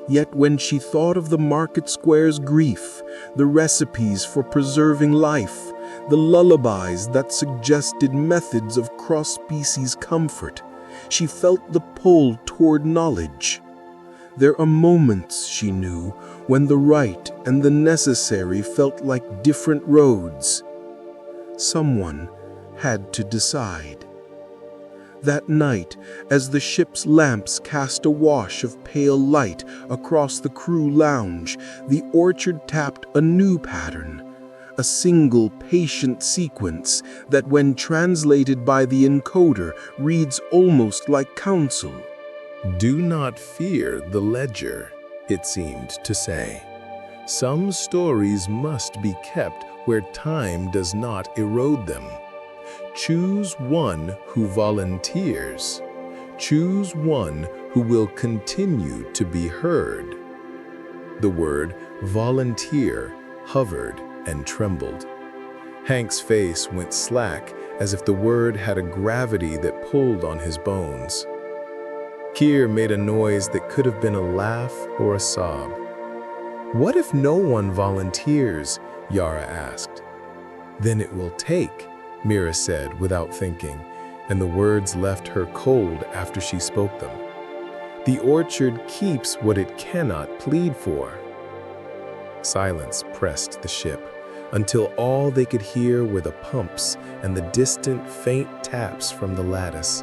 Yet when she thought of the market square's grief, the recipes for preserving life, the lullabies that suggested methods of cross-species comfort, she felt the pull toward knowledge. There are moments, she knew, when the right and the necessary felt like different roads. Someone had to decide. That night, as the ship's lamps cast a wash of pale light across the crew lounge, the orchard tapped a new pattern, a single patient sequence that, when translated by the encoder, reads almost like counsel. "Do not fear the ledger," it seemed to say. "Some stories must be kept where time does not erode them. Choose one who volunteers. Choose one who will continue to be heard." The word volunteer hovered and trembled. Hank's face went slack as if the word had a gravity that pulled on his bones. Kier made a noise that could have been a laugh or a sob. "What if no one volunteers?" Yara asked. "Then it will take," Mira said without thinking, and the words left her cold after she spoke them. "The orchard keeps what it cannot plead for." Silence pressed the ship, until all they could hear were the pumps and the distant, faint taps from the lattice.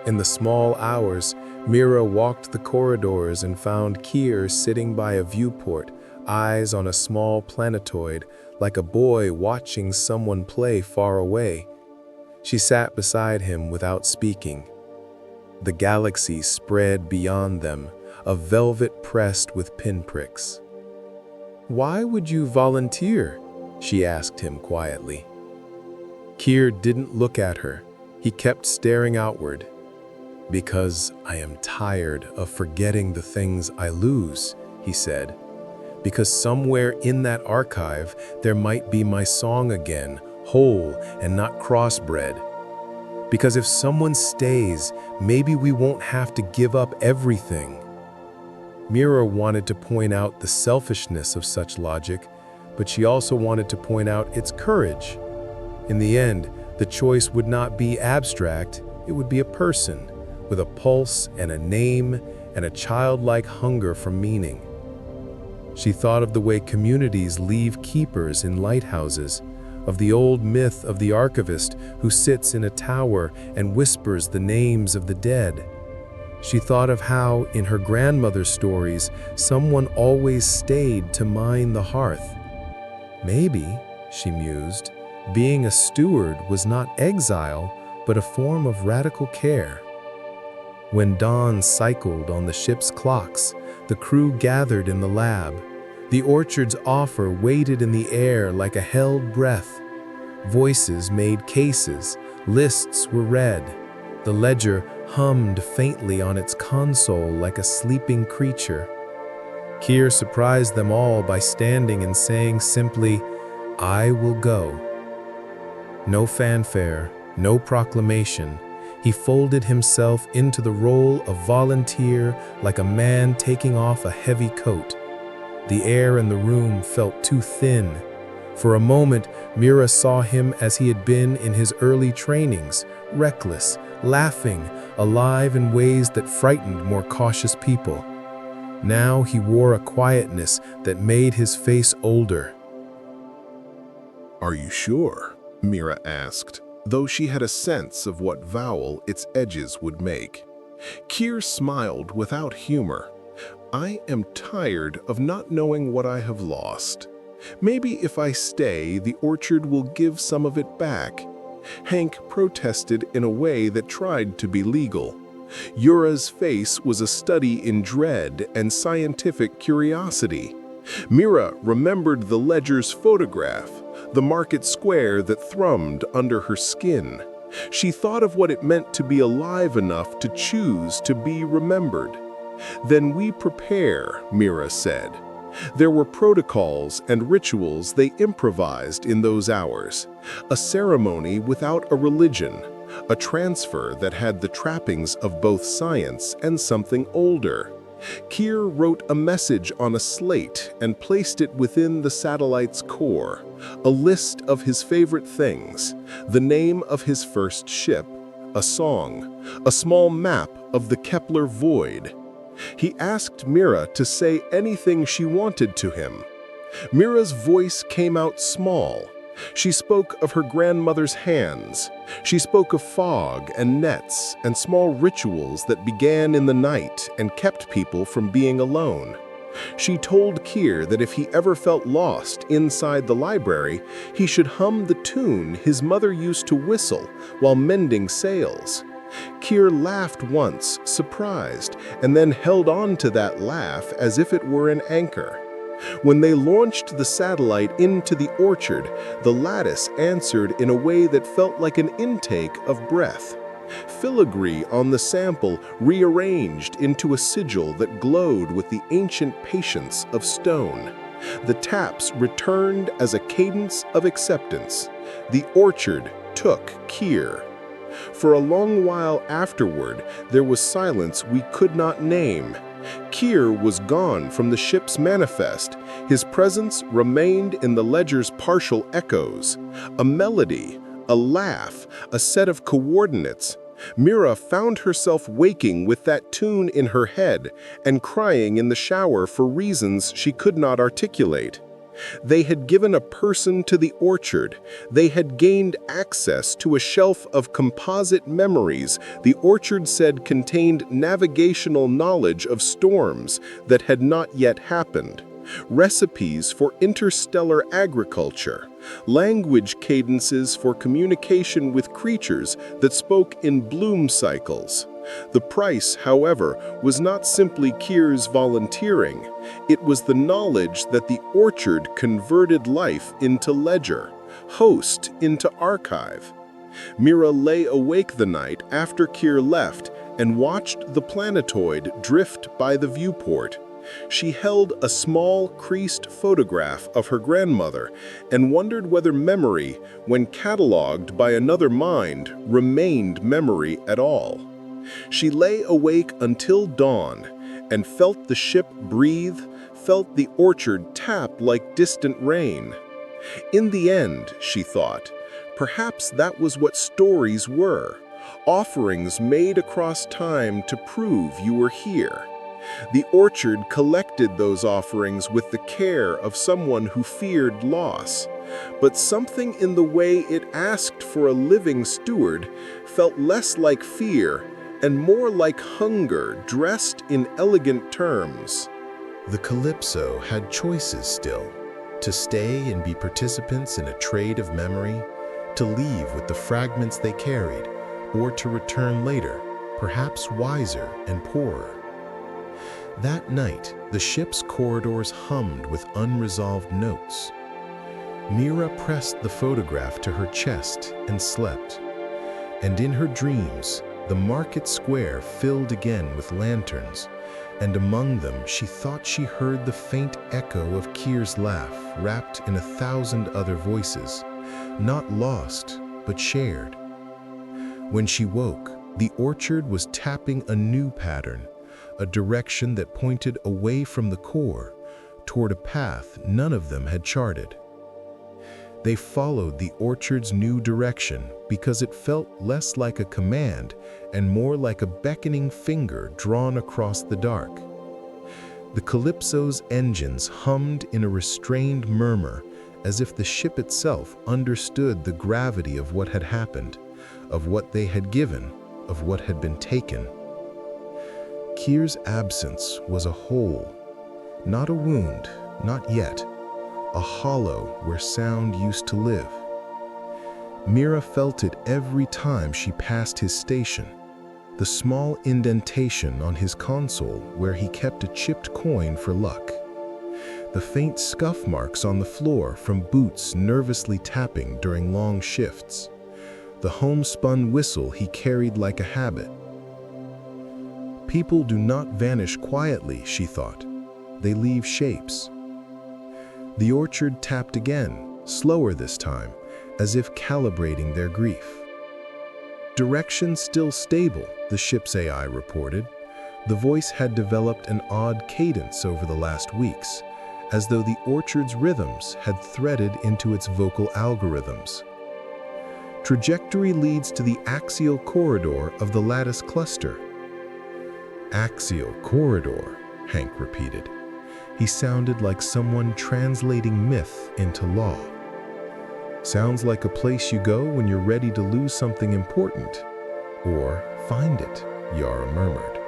In the small hours, Mira walked the corridors and found Kier sitting by a viewport, eyes on a small planetoid, like a boy watching someone play far away. She sat beside him without speaking. The galaxy spread beyond them, a velvet pressed with pinpricks. "Why would you volunteer?" she asked him quietly. Kier didn't look at her. He kept staring outward. "Because I am tired of forgetting the things I lose," he said. "Because somewhere in that archive there might be my song again, whole and not crossbred. Because if someone stays, maybe we won't have to give up everything." Mira wanted to point out the selfishness of such logic, but she also wanted to point out its courage. In the end, the choice would not be abstract, it would be a person, with a pulse and a name and a childlike hunger for meaning. She thought of the way communities leave keepers in lighthouses, of the old myth of the archivist who sits in a tower and whispers the names of the dead. She thought of how, in her grandmother's stories, someone always stayed to mind the hearth. Maybe, she mused, being a steward was not exile, but a form of radical care. When dawn cycled on the ship's clocks, the crew gathered in the lab. The orchard's offer waited in the air like a held breath. Voices made cases, lists were read. The ledger hummed faintly on its console like a sleeping creature. Keir surprised them all by standing and saying simply, "I will go." No fanfare, no proclamation. He folded himself into the role of volunteer like a man taking off a heavy coat. The air in the room felt too thin. For a moment, Mira saw him as he had been in his early trainings, reckless, laughing, alive in ways that frightened more cautious people. Now he wore a quietness that made his face older. "Are you sure?" Mira asked, though she had a sense of what vowel its edges would make. Keir smiled without humor. "I am tired of not knowing what I have lost. Maybe if I stay, the orchard will give some of it back." Hank protested in a way that tried to be legal. Yura's face was a study in dread and scientific curiosity. Mira remembered the ledger's photograph, the market square that thrummed under her skin. She thought of what it meant to be alive enough to choose to be remembered. "Then we prepare," Mira said. There were protocols and rituals they improvised in those hours. A ceremony without a religion, a transfer that had the trappings of both science and something older. Keir wrote a message on a slate and placed it within the satellite's core, a list of his favorite things, the name of his first ship, a song, a small map of the Kepler void. He asked Mira to say anything she wanted to him. Mira's voice came out small. She spoke of her grandmother's hands. She spoke of fog and nets and small rituals that began in the night and kept people from being alone. She told Keir that if he ever felt lost inside the library, he should hum the tune his mother used to whistle while mending sails. Keir laughed once, surprised, and then held on to that laugh as if it were an anchor. When they launched the satellite into the orchard, the lattice answered in a way that felt like an intake of breath. Filigree on the sample rearranged into a sigil that glowed with the ancient patience of stone. The taps returned as a cadence of acceptance. The orchard took Keir. For a long while afterward, there was silence we could not name. Keir was gone from the ship's manifest. His presence remained in the ledger's partial echoes. A melody, a laugh, a set of coordinates. Mira found herself waking with that tune in her head and crying in the shower for reasons she could not articulate. They had given a person to the orchard. They had gained access to a shelf of composite memories the orchard said contained navigational knowledge of storms that had not yet happened, recipes for interstellar agriculture, language cadences for communication with creatures that spoke in bloom cycles. The price, however, was not simply Keir's volunteering. It was the knowledge that the orchard converted life into ledger, host into archive. Mira lay awake the night after Keir left and watched the planetoid drift by the viewport. She held a small, creased photograph of her grandmother and wondered whether memory, when catalogued by another mind, remained memory at all. She lay awake until dawn and felt the ship breathe, felt the orchard tap like distant rain. In the end, she thought, perhaps that was what stories were, offerings made across time to prove you were here. The orchard collected those offerings with the care of someone who feared loss, but something in the way it asked for a living steward felt less like fear and more like hunger dressed in elegant terms. The Calypso had choices still, to stay and be participants in a trade of memory, to leave with the fragments they carried, or to return later, perhaps wiser and poorer. That night, the ship's corridors hummed with unresolved notes. Mira pressed the photograph to her chest and slept. And in her dreams, the market square filled again with lanterns, and among them she thought she heard the faint echo of Kier's laugh wrapped in 1,000 other voices, not lost, but shared. When she woke, the orchard was tapping a new pattern, a direction that pointed away from the core, toward a path none of them had charted. They followed the orchard's new direction because it felt less like a command and more like a beckoning finger drawn across the dark. The Calypso's engines hummed in a restrained murmur, as if the ship itself understood the gravity of what had happened, of what they had given, of what had been taken. Kier's absence was a hole, not a wound, not yet, a hollow where sound used to live. Mira felt it every time she passed his station, the small indentation on his console where he kept a chipped coin for luck, the faint scuff marks on the floor from boots nervously tapping during long shifts, the homespun whistle he carried like a habit. People do not vanish quietly, she thought. They leave shapes. The orchard tapped again, slower this time, as if calibrating their grief. Direction still stable, the ship's AI reported. The voice had developed an odd cadence over the last weeks, as though the orchard's rhythms had threaded into its vocal algorithms. Trajectory leads to the axial corridor of the lattice cluster. Axial corridor, Hank repeated. He sounded like someone translating myth into law. Sounds like a place you go when you're ready to lose something important. Or find it, Yara murmured.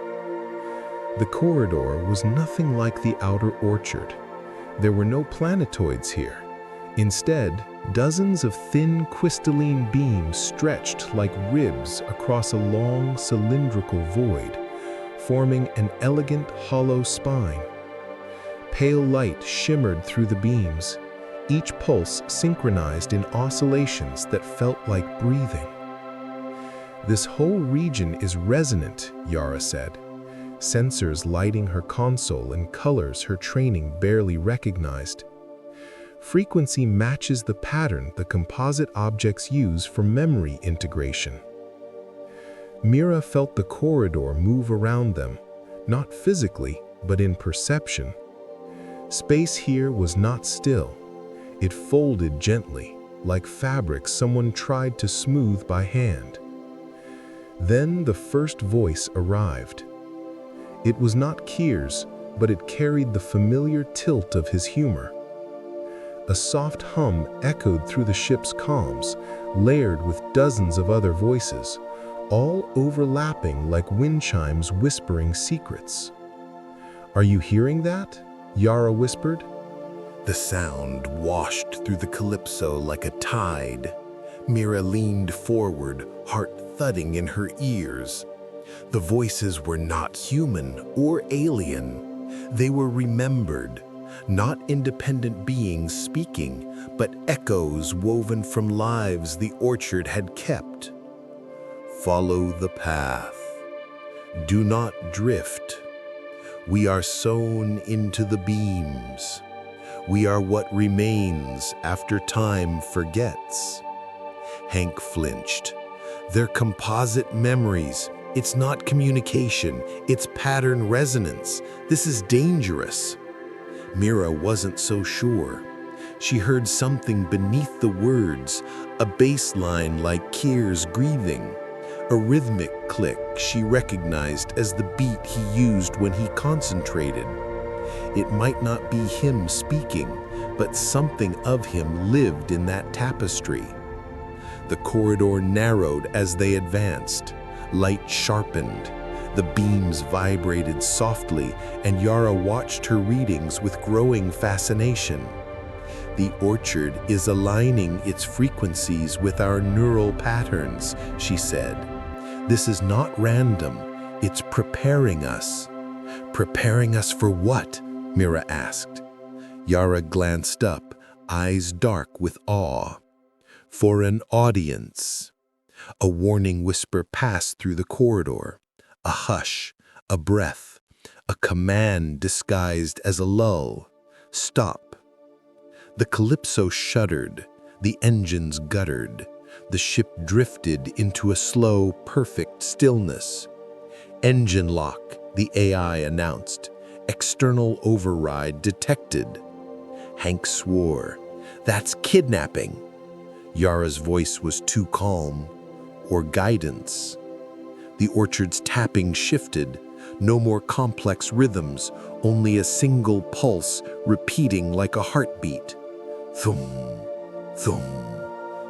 The corridor was nothing like the outer orchard. There were no planetoids here. Instead, dozens of thin crystalline beams stretched like ribs across a long cylindrical void, forming an elegant hollow spine. Pale light shimmered through the beams, each pulse synchronized in oscillations that felt like breathing. This whole region is resonant, Yara said, sensors lighting her console in colors her training barely recognized. Frequency matches the pattern the composite objects use for memory integration. Mira felt the corridor move around them, not physically, but in perception. Space here was not still. It folded gently, like fabric someone tried to smooth by hand. Then the first voice arrived. It was not Kier's, but it carried the familiar tilt of his humor. A soft hum echoed through the ship's comms, layered with dozens of other voices, all overlapping like wind chimes whispering secrets. "Are you hearing that?" Yara whispered. The sound washed through the Calypso like a tide. Mira leaned forward, heart thudding in her ears. The voices were not human or alien. They were remembered, not independent beings speaking, but echoes woven from lives the orchard had kept. Follow the path. Do not drift. We are sown into the beams. We are what remains after time forgets. Hank flinched. They're composite memories. It's not communication, it's pattern resonance. This is dangerous. Mira wasn't so sure. She heard something beneath the words, a bass line like Kier's breathing, a rhythmic click she recognized as the beat he used when he concentrated. It might not be him speaking, but something of him lived in that tapestry. The corridor narrowed as they advanced. Light sharpened. The beams vibrated softly, and Yara watched her readings with growing fascination. The orchard is aligning its frequencies with our neural patterns, she said. This is not random. It's preparing us. Preparing us for what? Mira asked. Yara glanced up, eyes dark with awe. For an audience. A warning whisper passed through the corridor. A hush, a breath, a command disguised as a lull. Stop. The Calypso shuddered, the engines guttered. The ship drifted into a slow, perfect stillness. Engine lock, the AI announced. External override detected. Hank swore. That's kidnapping. Yara's voice was too calm. Or guidance. The orchard's tapping shifted. No more complex rhythms, only a single pulse repeating like a heartbeat. Thum, thum,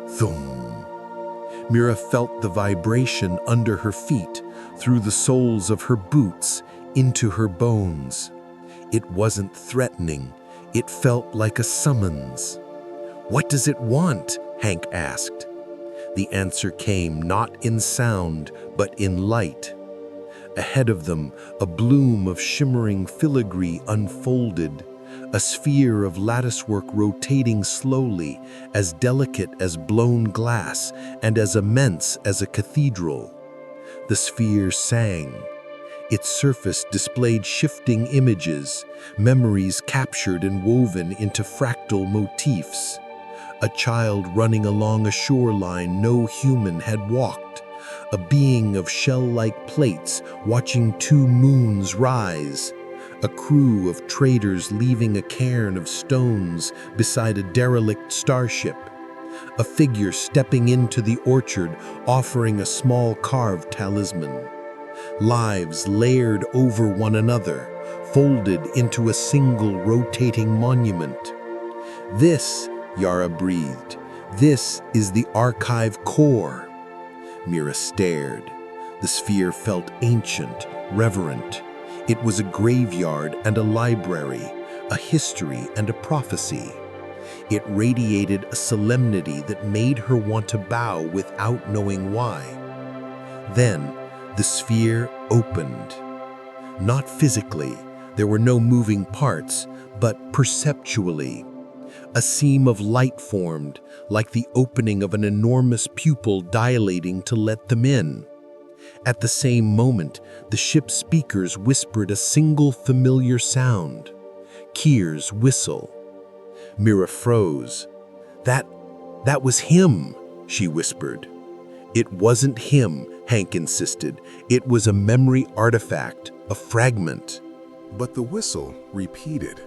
thum. Mira felt the vibration under her feet, through the soles of her boots, into her bones. It wasn't threatening. It felt like a summons. What does it want? Hank asked. The answer came not in sound, but in light. Ahead of them, a bloom of shimmering filigree unfolded, a sphere of latticework rotating slowly, as delicate as blown glass and as immense as a cathedral. The sphere sang. Its surface displayed shifting images, memories captured and woven into fractal motifs. A child running along a shoreline no human had walked, a being of shell-like plates watching two moons rise, a crew of traders leaving a cairn of stones beside a derelict starship, a figure stepping into the orchard offering a small carved talisman. Lives layered over one another, folded into a single rotating monument. This, Yara breathed, this is the archive core. Mira stared. The sphere felt ancient, reverent. It was a graveyard and a library, a history and a prophecy. It radiated a solemnity that made her want to bow without knowing why. Then, the sphere opened. Not physically, there were no moving parts, but perceptually. A seam of light formed, like the opening of an enormous pupil dilating to let them in. At the same moment, the ship's speakers whispered a single familiar sound. Kier's whistle. Mira froze. That was him, she whispered. It wasn't him, Hank insisted. It was a memory artifact, a fragment. But the whistle repeated.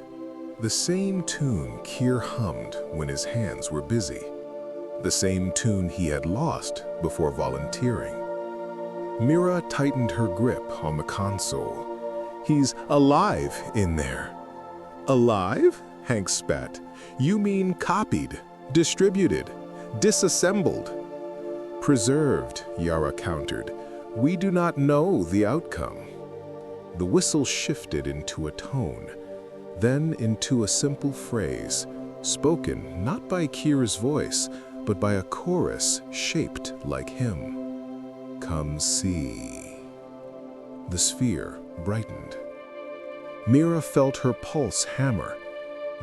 The same tune Kier hummed when his hands were busy. The same tune he had lost before volunteering. Mira tightened her grip on the console. He's alive in there. Alive? Hank spat. You mean copied, distributed, disassembled. Preserved, Yara countered. We do not know the outcome. The whistle shifted into a tone, then into a simple phrase, spoken not by Kier's voice, but by a chorus shaped like him. Come see. The sphere brightened. Mira felt her pulse hammer.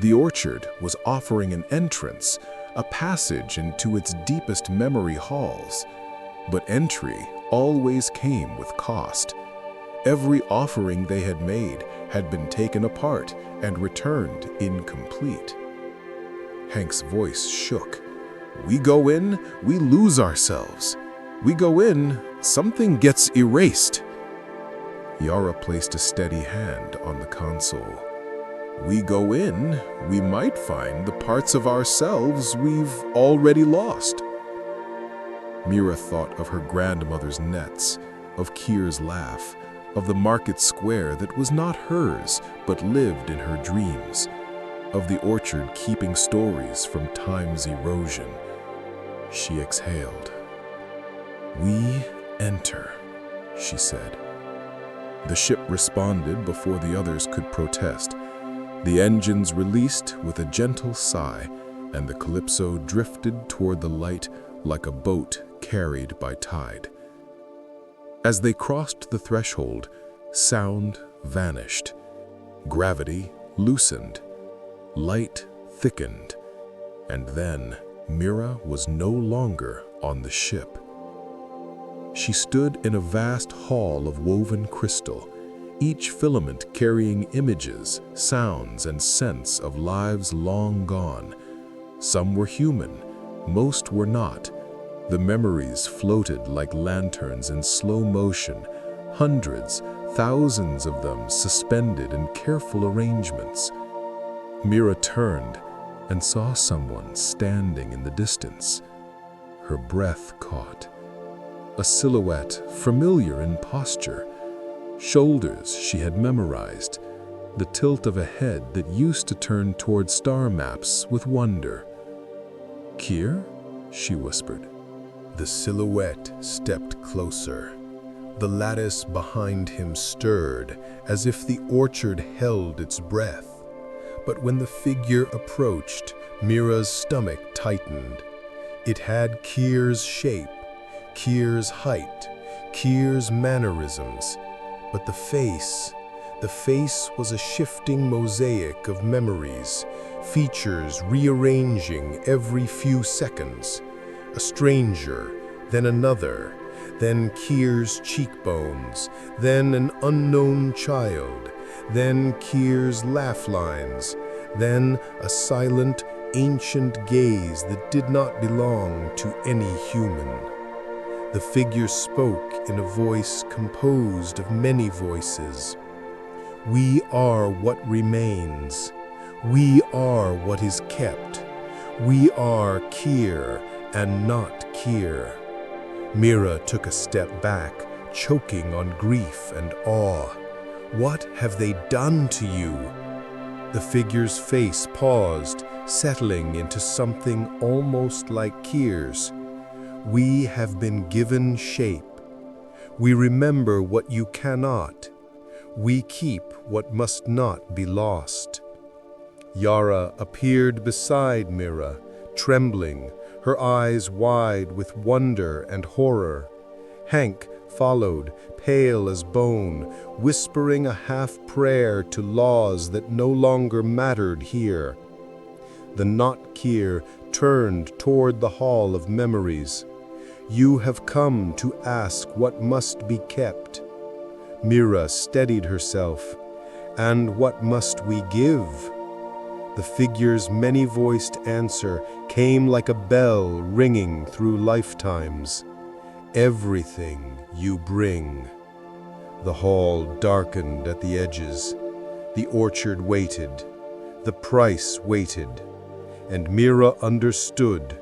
The orchard was offering an entrance, a passage into its deepest memory halls. But entry always came with cost. Every offering they had made had been taken apart and returned incomplete. Hank's voice shook. We go in, we lose ourselves. We go in, something gets erased. Yara placed a steady hand on the console. We go in, we might find the parts of ourselves we've already lost. Mira thought of her grandmother's nets, of Kier's laugh, of the market square that was not hers but lived in her dreams, of the orchard keeping stories from time's erosion. She exhaled. We enter, she said. The ship responded before the others could protest. The engines released with a gentle sigh, and the Calypso drifted toward the light like a boat carried by tide. As they crossed the threshold, sound vanished. Gravity loosened. Light thickened. And then Mira was no longer on the ship. She stood in a vast hall of woven crystal, each filament carrying images, sounds, and scents of lives long gone. Some were human, most were not. The memories floated like lanterns in slow motion, hundreds, thousands of them suspended in careful arrangements. Mira turned and saw someone standing in the distance. Her breath caught. A silhouette familiar in posture, shoulders she had memorized, the tilt of a head that used to turn toward star maps with wonder. "Kier?" she whispered. The silhouette stepped closer. The lattice behind him stirred, as if the orchard held its breath. But when the figure approached, Mira's stomach tightened. It had Kier's shape, Kier's height, Kier's mannerisms. But the face was a shifting mosaic of memories, features rearranging every few seconds. A stranger, then another, then Kier's cheekbones, then an unknown child, then Kier's laugh lines, then a silent, ancient gaze that did not belong to any human. The figure spoke in a voice composed of many voices. "We are what remains. We are what is kept. We are Kier and not Kier." Mira took a step back, choking on grief and awe. "What have they done to you?" The figure's face paused, settling into something almost like Kier's. "We have been given shape. We remember what you cannot. We keep what must not be lost." Yara appeared beside Mira, trembling, her eyes wide with wonder and horror. Hank followed, pale as bone, whispering a half-prayer to laws that no longer mattered here. The not Kier turned toward the hall of memories. "You have come to ask what must be kept." Mira steadied herself. "And what must we give?" The figure's many-voiced answer came like a bell ringing through lifetimes. "Everything you bring." The hall darkened at the edges. The orchard waited. The price waited. And Mira understood.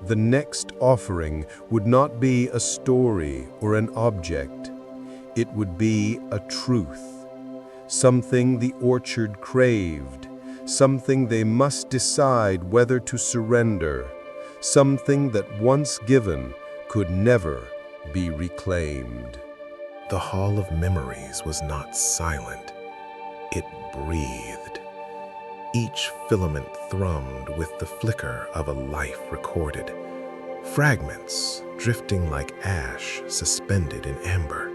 The next offering would not be a story or an object. It would be a truth. Something the orchard craved. Something they must decide whether to surrender. Something that once given could never be reclaimed. The Hall of Memories was not silent. It breathed. Each filament thrummed with the flicker of a life recorded. Fragments drifting like ash suspended in amber.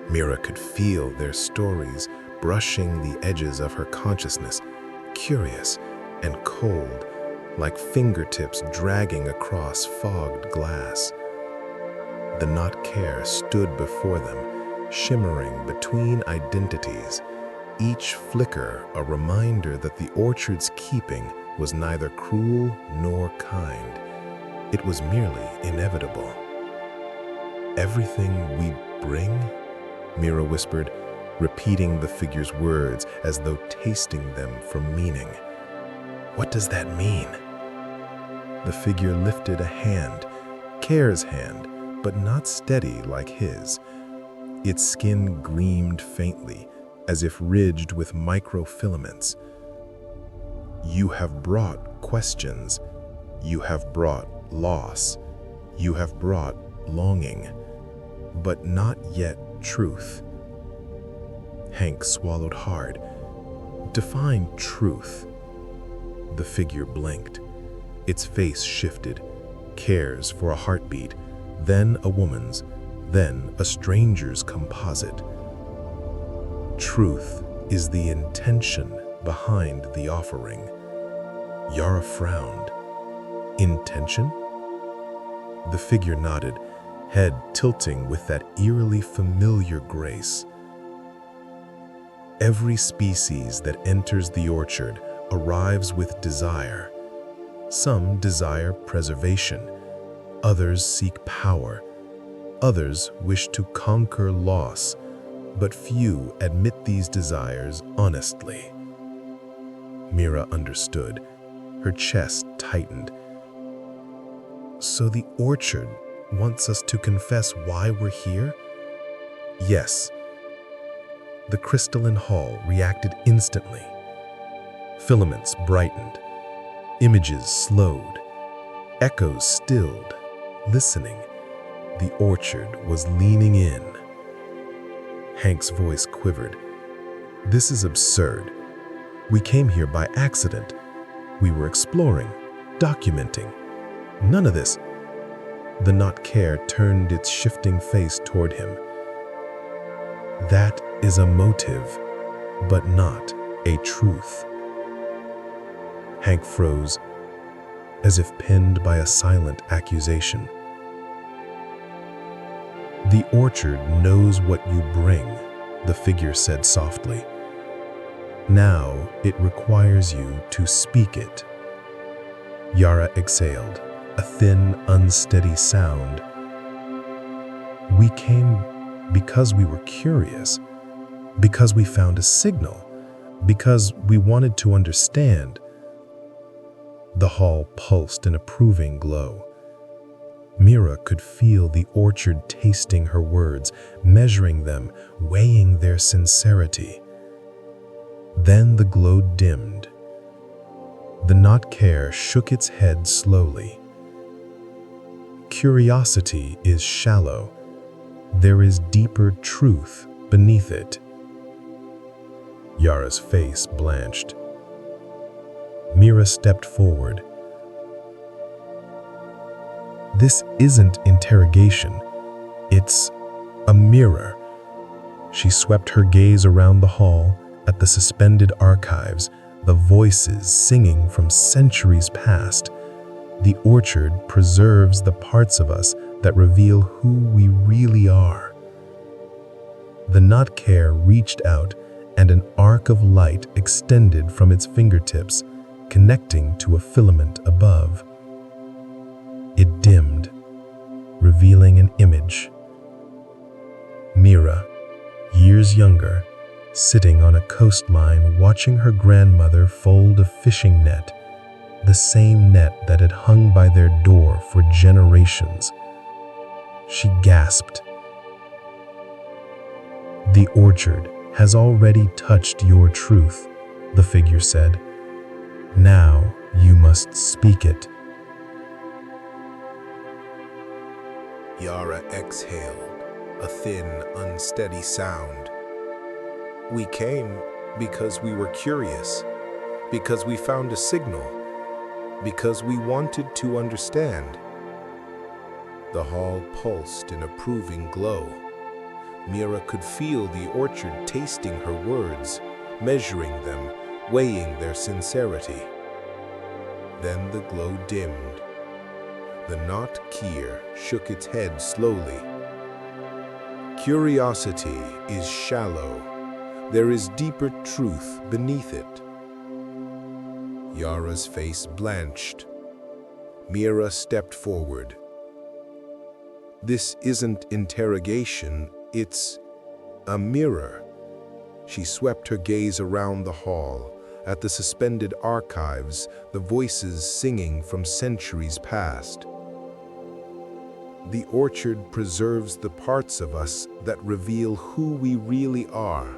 Mira could feel their stories brushing the edges of her consciousness, curious and cold, like fingertips dragging across fogged glass. The not care stood before them, shimmering between identities, each flicker a reminder that the orchard's keeping was neither cruel nor kind. It was merely inevitable. "Everything we bring?" Mira whispered, repeating the figure's words as though tasting them for meaning. "What does that mean?" The figure lifted a hand, Care's hand, but not steady like his. Its skin gleamed faintly, as if ridged with microfilaments. "You have brought questions. You have brought loss. You have brought longing, but not yet truth." Hank swallowed hard. "Define truth." The figure blinked. Its face shifted, Care's for a heartbeat, then a woman's, then a stranger's composite. Truth is the intention behind the offering. Yara frowned. Intention? The figure nodded, head tilting with that eerily familiar grace. Every species that enters the orchard arrives with desire. Some desire preservation, others seek power, others wish to conquer loss, but few admit these desires honestly. Mira understood. Her chest tightened. So the orchard wants us to confess why we're here? Yes. The crystalline hall reacted instantly. Filaments brightened. Images slowed. Echoes stilled. Listening. The orchard was leaning in. Hank's voice quivered. This is absurd. We came here by accident. We were exploring, documenting. None of this. The not care turned its shifting face toward him. That is a motive, but not a truth. Hank froze, as if pinned by a silent accusation. The orchard knows what you bring, the figure said softly. Now it requires you to speak it. Yara exhaled, a thin, unsteady sound. We came because we were curious, because we found a signal, because we wanted to understand. The hall pulsed in approving glow. Mira could feel the orchard tasting her words, measuring them, weighing their sincerity. Then the glow dimmed. The not care shook its head slowly. Curiosity is shallow. There is deeper truth beneath it. Yara's face blanched. Mira stepped forward. This isn't interrogation. It's a mirror. She swept her gaze around the hall, at the suspended archives, the voices singing from centuries past. The orchard preserves the parts of us that reveal who we really are. The not care reached out, and an arc of light extended from its fingertips, connecting to a filament above. It dimmed, revealing an image. Mira, years younger, sitting on a coastline watching her grandmother fold a fishing net, the same net that had hung by their door for generations. She gasped. The orchard has already touched your truth, the figure said. Now you must speak it. Yara exhaled, a thin, unsteady sound. We came because we were curious, because we found a signal, because we wanted to understand. The hall pulsed in approving glow. Mira could feel the orchard tasting her words, measuring them, weighing their sincerity. Then the glow dimmed. The not Kier shook its head slowly. Curiosity is shallow. There is deeper truth beneath it. Yara's face blanched. Mira stepped forward. This isn't interrogation, it's a mirror. She swept her gaze around the hall, at the suspended archives, the voices singing from centuries past. The orchard preserves the parts of us that reveal who we really are.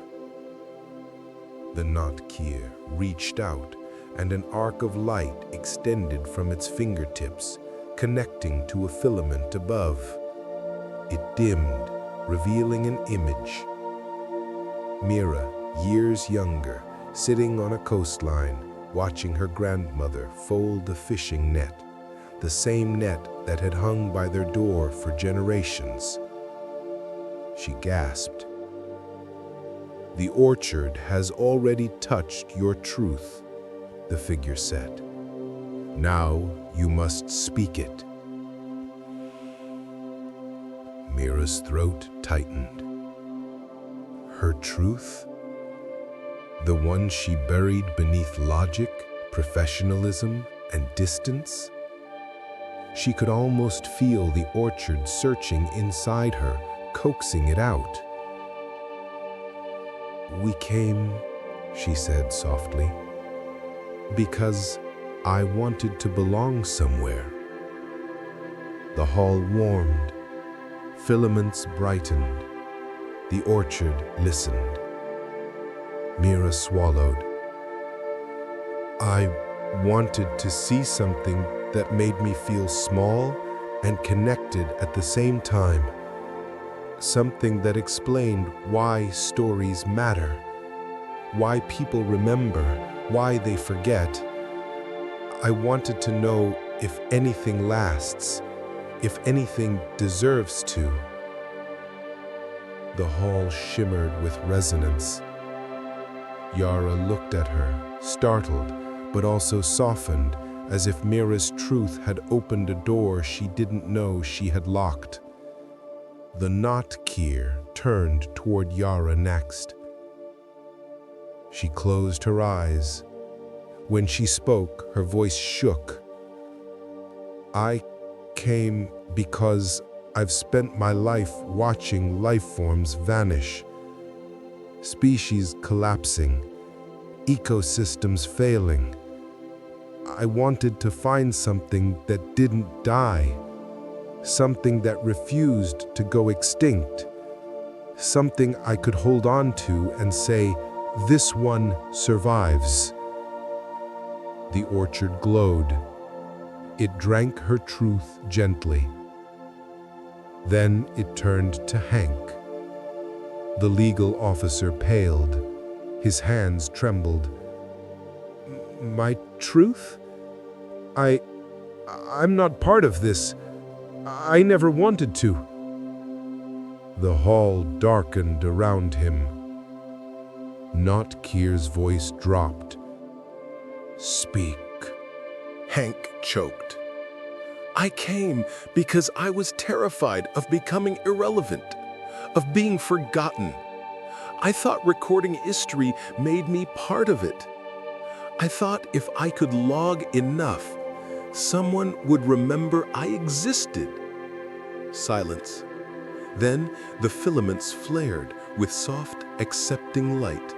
The not Kier reached out, and an arc of light extended from its fingertips, connecting to a filament above. It dimmed, revealing an image. Mira, years younger, sitting on a coastline, watching her grandmother fold a fishing net, the same net that had hung by their door for generations. she gasped. "The orchard has already touched your truth," the figure said. "Now you must speak it." Mira's throat tightened. Her truth? The one she buried beneath logic, professionalism, and distance? She could almost feel the orchard searching inside her, coaxing it out. "We came," she said softly, "because I wanted to belong somewhere." The hall warmed. Filaments brightened. The orchard listened. Mira swallowed. "I wanted to see something that made me feel small and connected at the same time. Something that explained why stories matter, why people remember, why they forget. I wanted to know if anything lasts, if anything deserves to." The hall shimmered with resonance. Yara looked at her, startled, but also softened, as if Mira's truth had opened a door she didn't know she had locked. The not-Kier turned toward Yara next. She closed her eyes. When she spoke, her voice shook. "I came because I've spent my life watching life forms vanish. Species collapsing, ecosystems failing. I wanted to find something that didn't die, something that refused to go extinct, something I could hold on to and say, 'This one survives.'" The orchard glowed. It drank her truth gently. Then it turned to Hank. The legal officer paled. His hands trembled. "My truth? I'm not part of this. I never wanted to." The hall darkened around him. Not Kier's voice dropped. "Speak." Hank choked. "I came because I was terrified of becoming irrelevant, of being forgotten. I thought recording history made me part of it. I thought if I could log enough, someone would remember I existed." Silence. Then the filaments flared with soft, accepting light.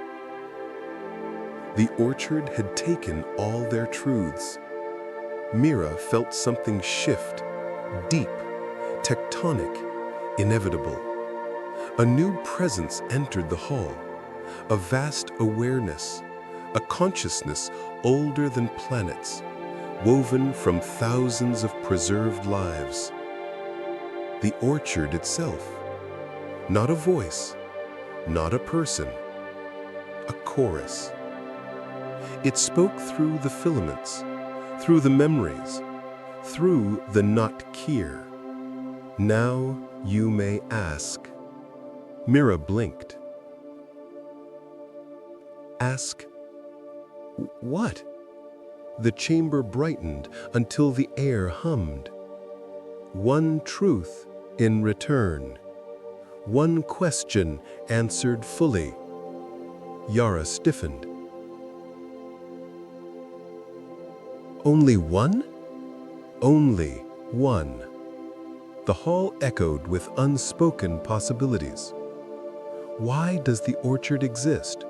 The orchard had taken all their truths. Mira felt something shift, deep, tectonic, inevitable. A new presence entered the hall, a vast awareness, a consciousness older than planets, woven from thousands of preserved lives. The orchard itself, not a voice, not a person, a chorus. It spoke through the filaments, through the memories, through the not-Kier. "Now you may ask." Mira blinked. "Ask what?" The chamber brightened until the air hummed. One truth in return. One question answered fully. Yara stiffened. "Only one?" "Only one." The hall echoed with unspoken possibilities. Why does the orchard exist?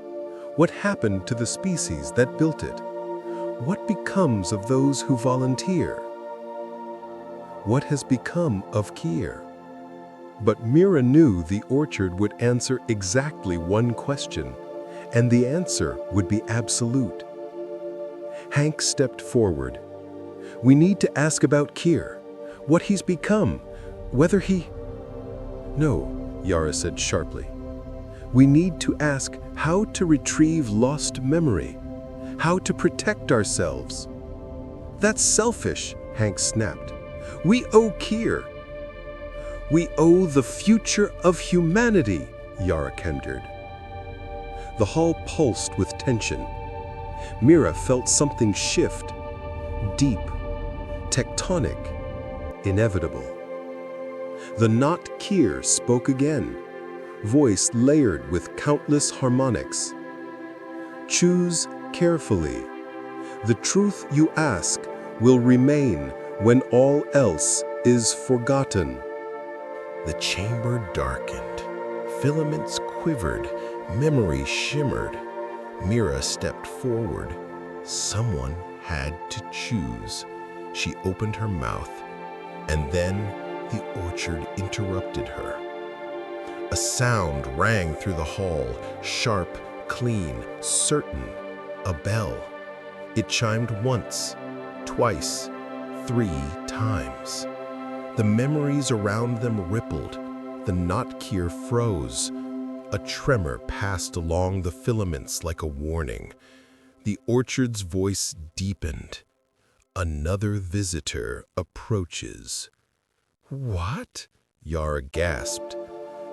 What happened to the species that built it? What becomes of those who volunteer? What has become of Kier? But Mira knew the orchard would answer exactly one question, and the answer would be absolute. Hank stepped forward. "We need to ask about Kier, what he's become, whether he—" "No," Yara said sharply. "We need to ask how to retrieve lost memory, how to protect ourselves." "That's selfish," Hank snapped. "We owe Kier." We owe the future of humanity, Yara conjured. The hall pulsed with tension. Mira felt something shift, deep, tectonic, inevitable. The Not Kier spoke again, voice layered with countless harmonics. Choose carefully. The truth you ask will remain when all else is forgotten. The chamber darkened. Filaments quivered. Memories shimmered. Mira stepped forward. Someone had to choose. She opened her mouth, and then the orchard interrupted her. A sound rang through the hall, sharp, clean, certain. A bell. It chimed once, twice, 3 times. The memories around them rippled. The Not-Kier froze. A tremor passed along the filaments like a warning. The orchard's voice deepened. Another visitor approaches. What? Yara gasped.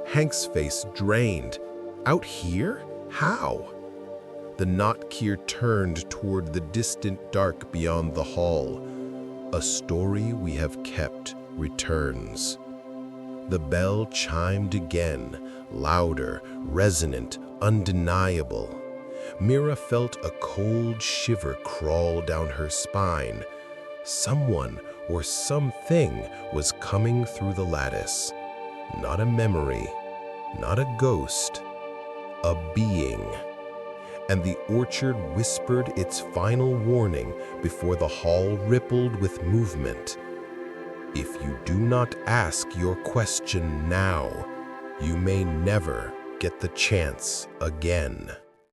Hank's face drained. Out here? How? The Not-Kier turned toward the distant dark beyond the hall. A story we have kept returns. The bell chimed again, louder, resonant, undeniable. Mira felt a cold shiver crawl down her spine. Someone or something was coming through the lattice. Not a memory, not a ghost, a being. And the orchard whispered its final warning before the hall rippled with movement. If you do not ask your question now, you may never get the chance again.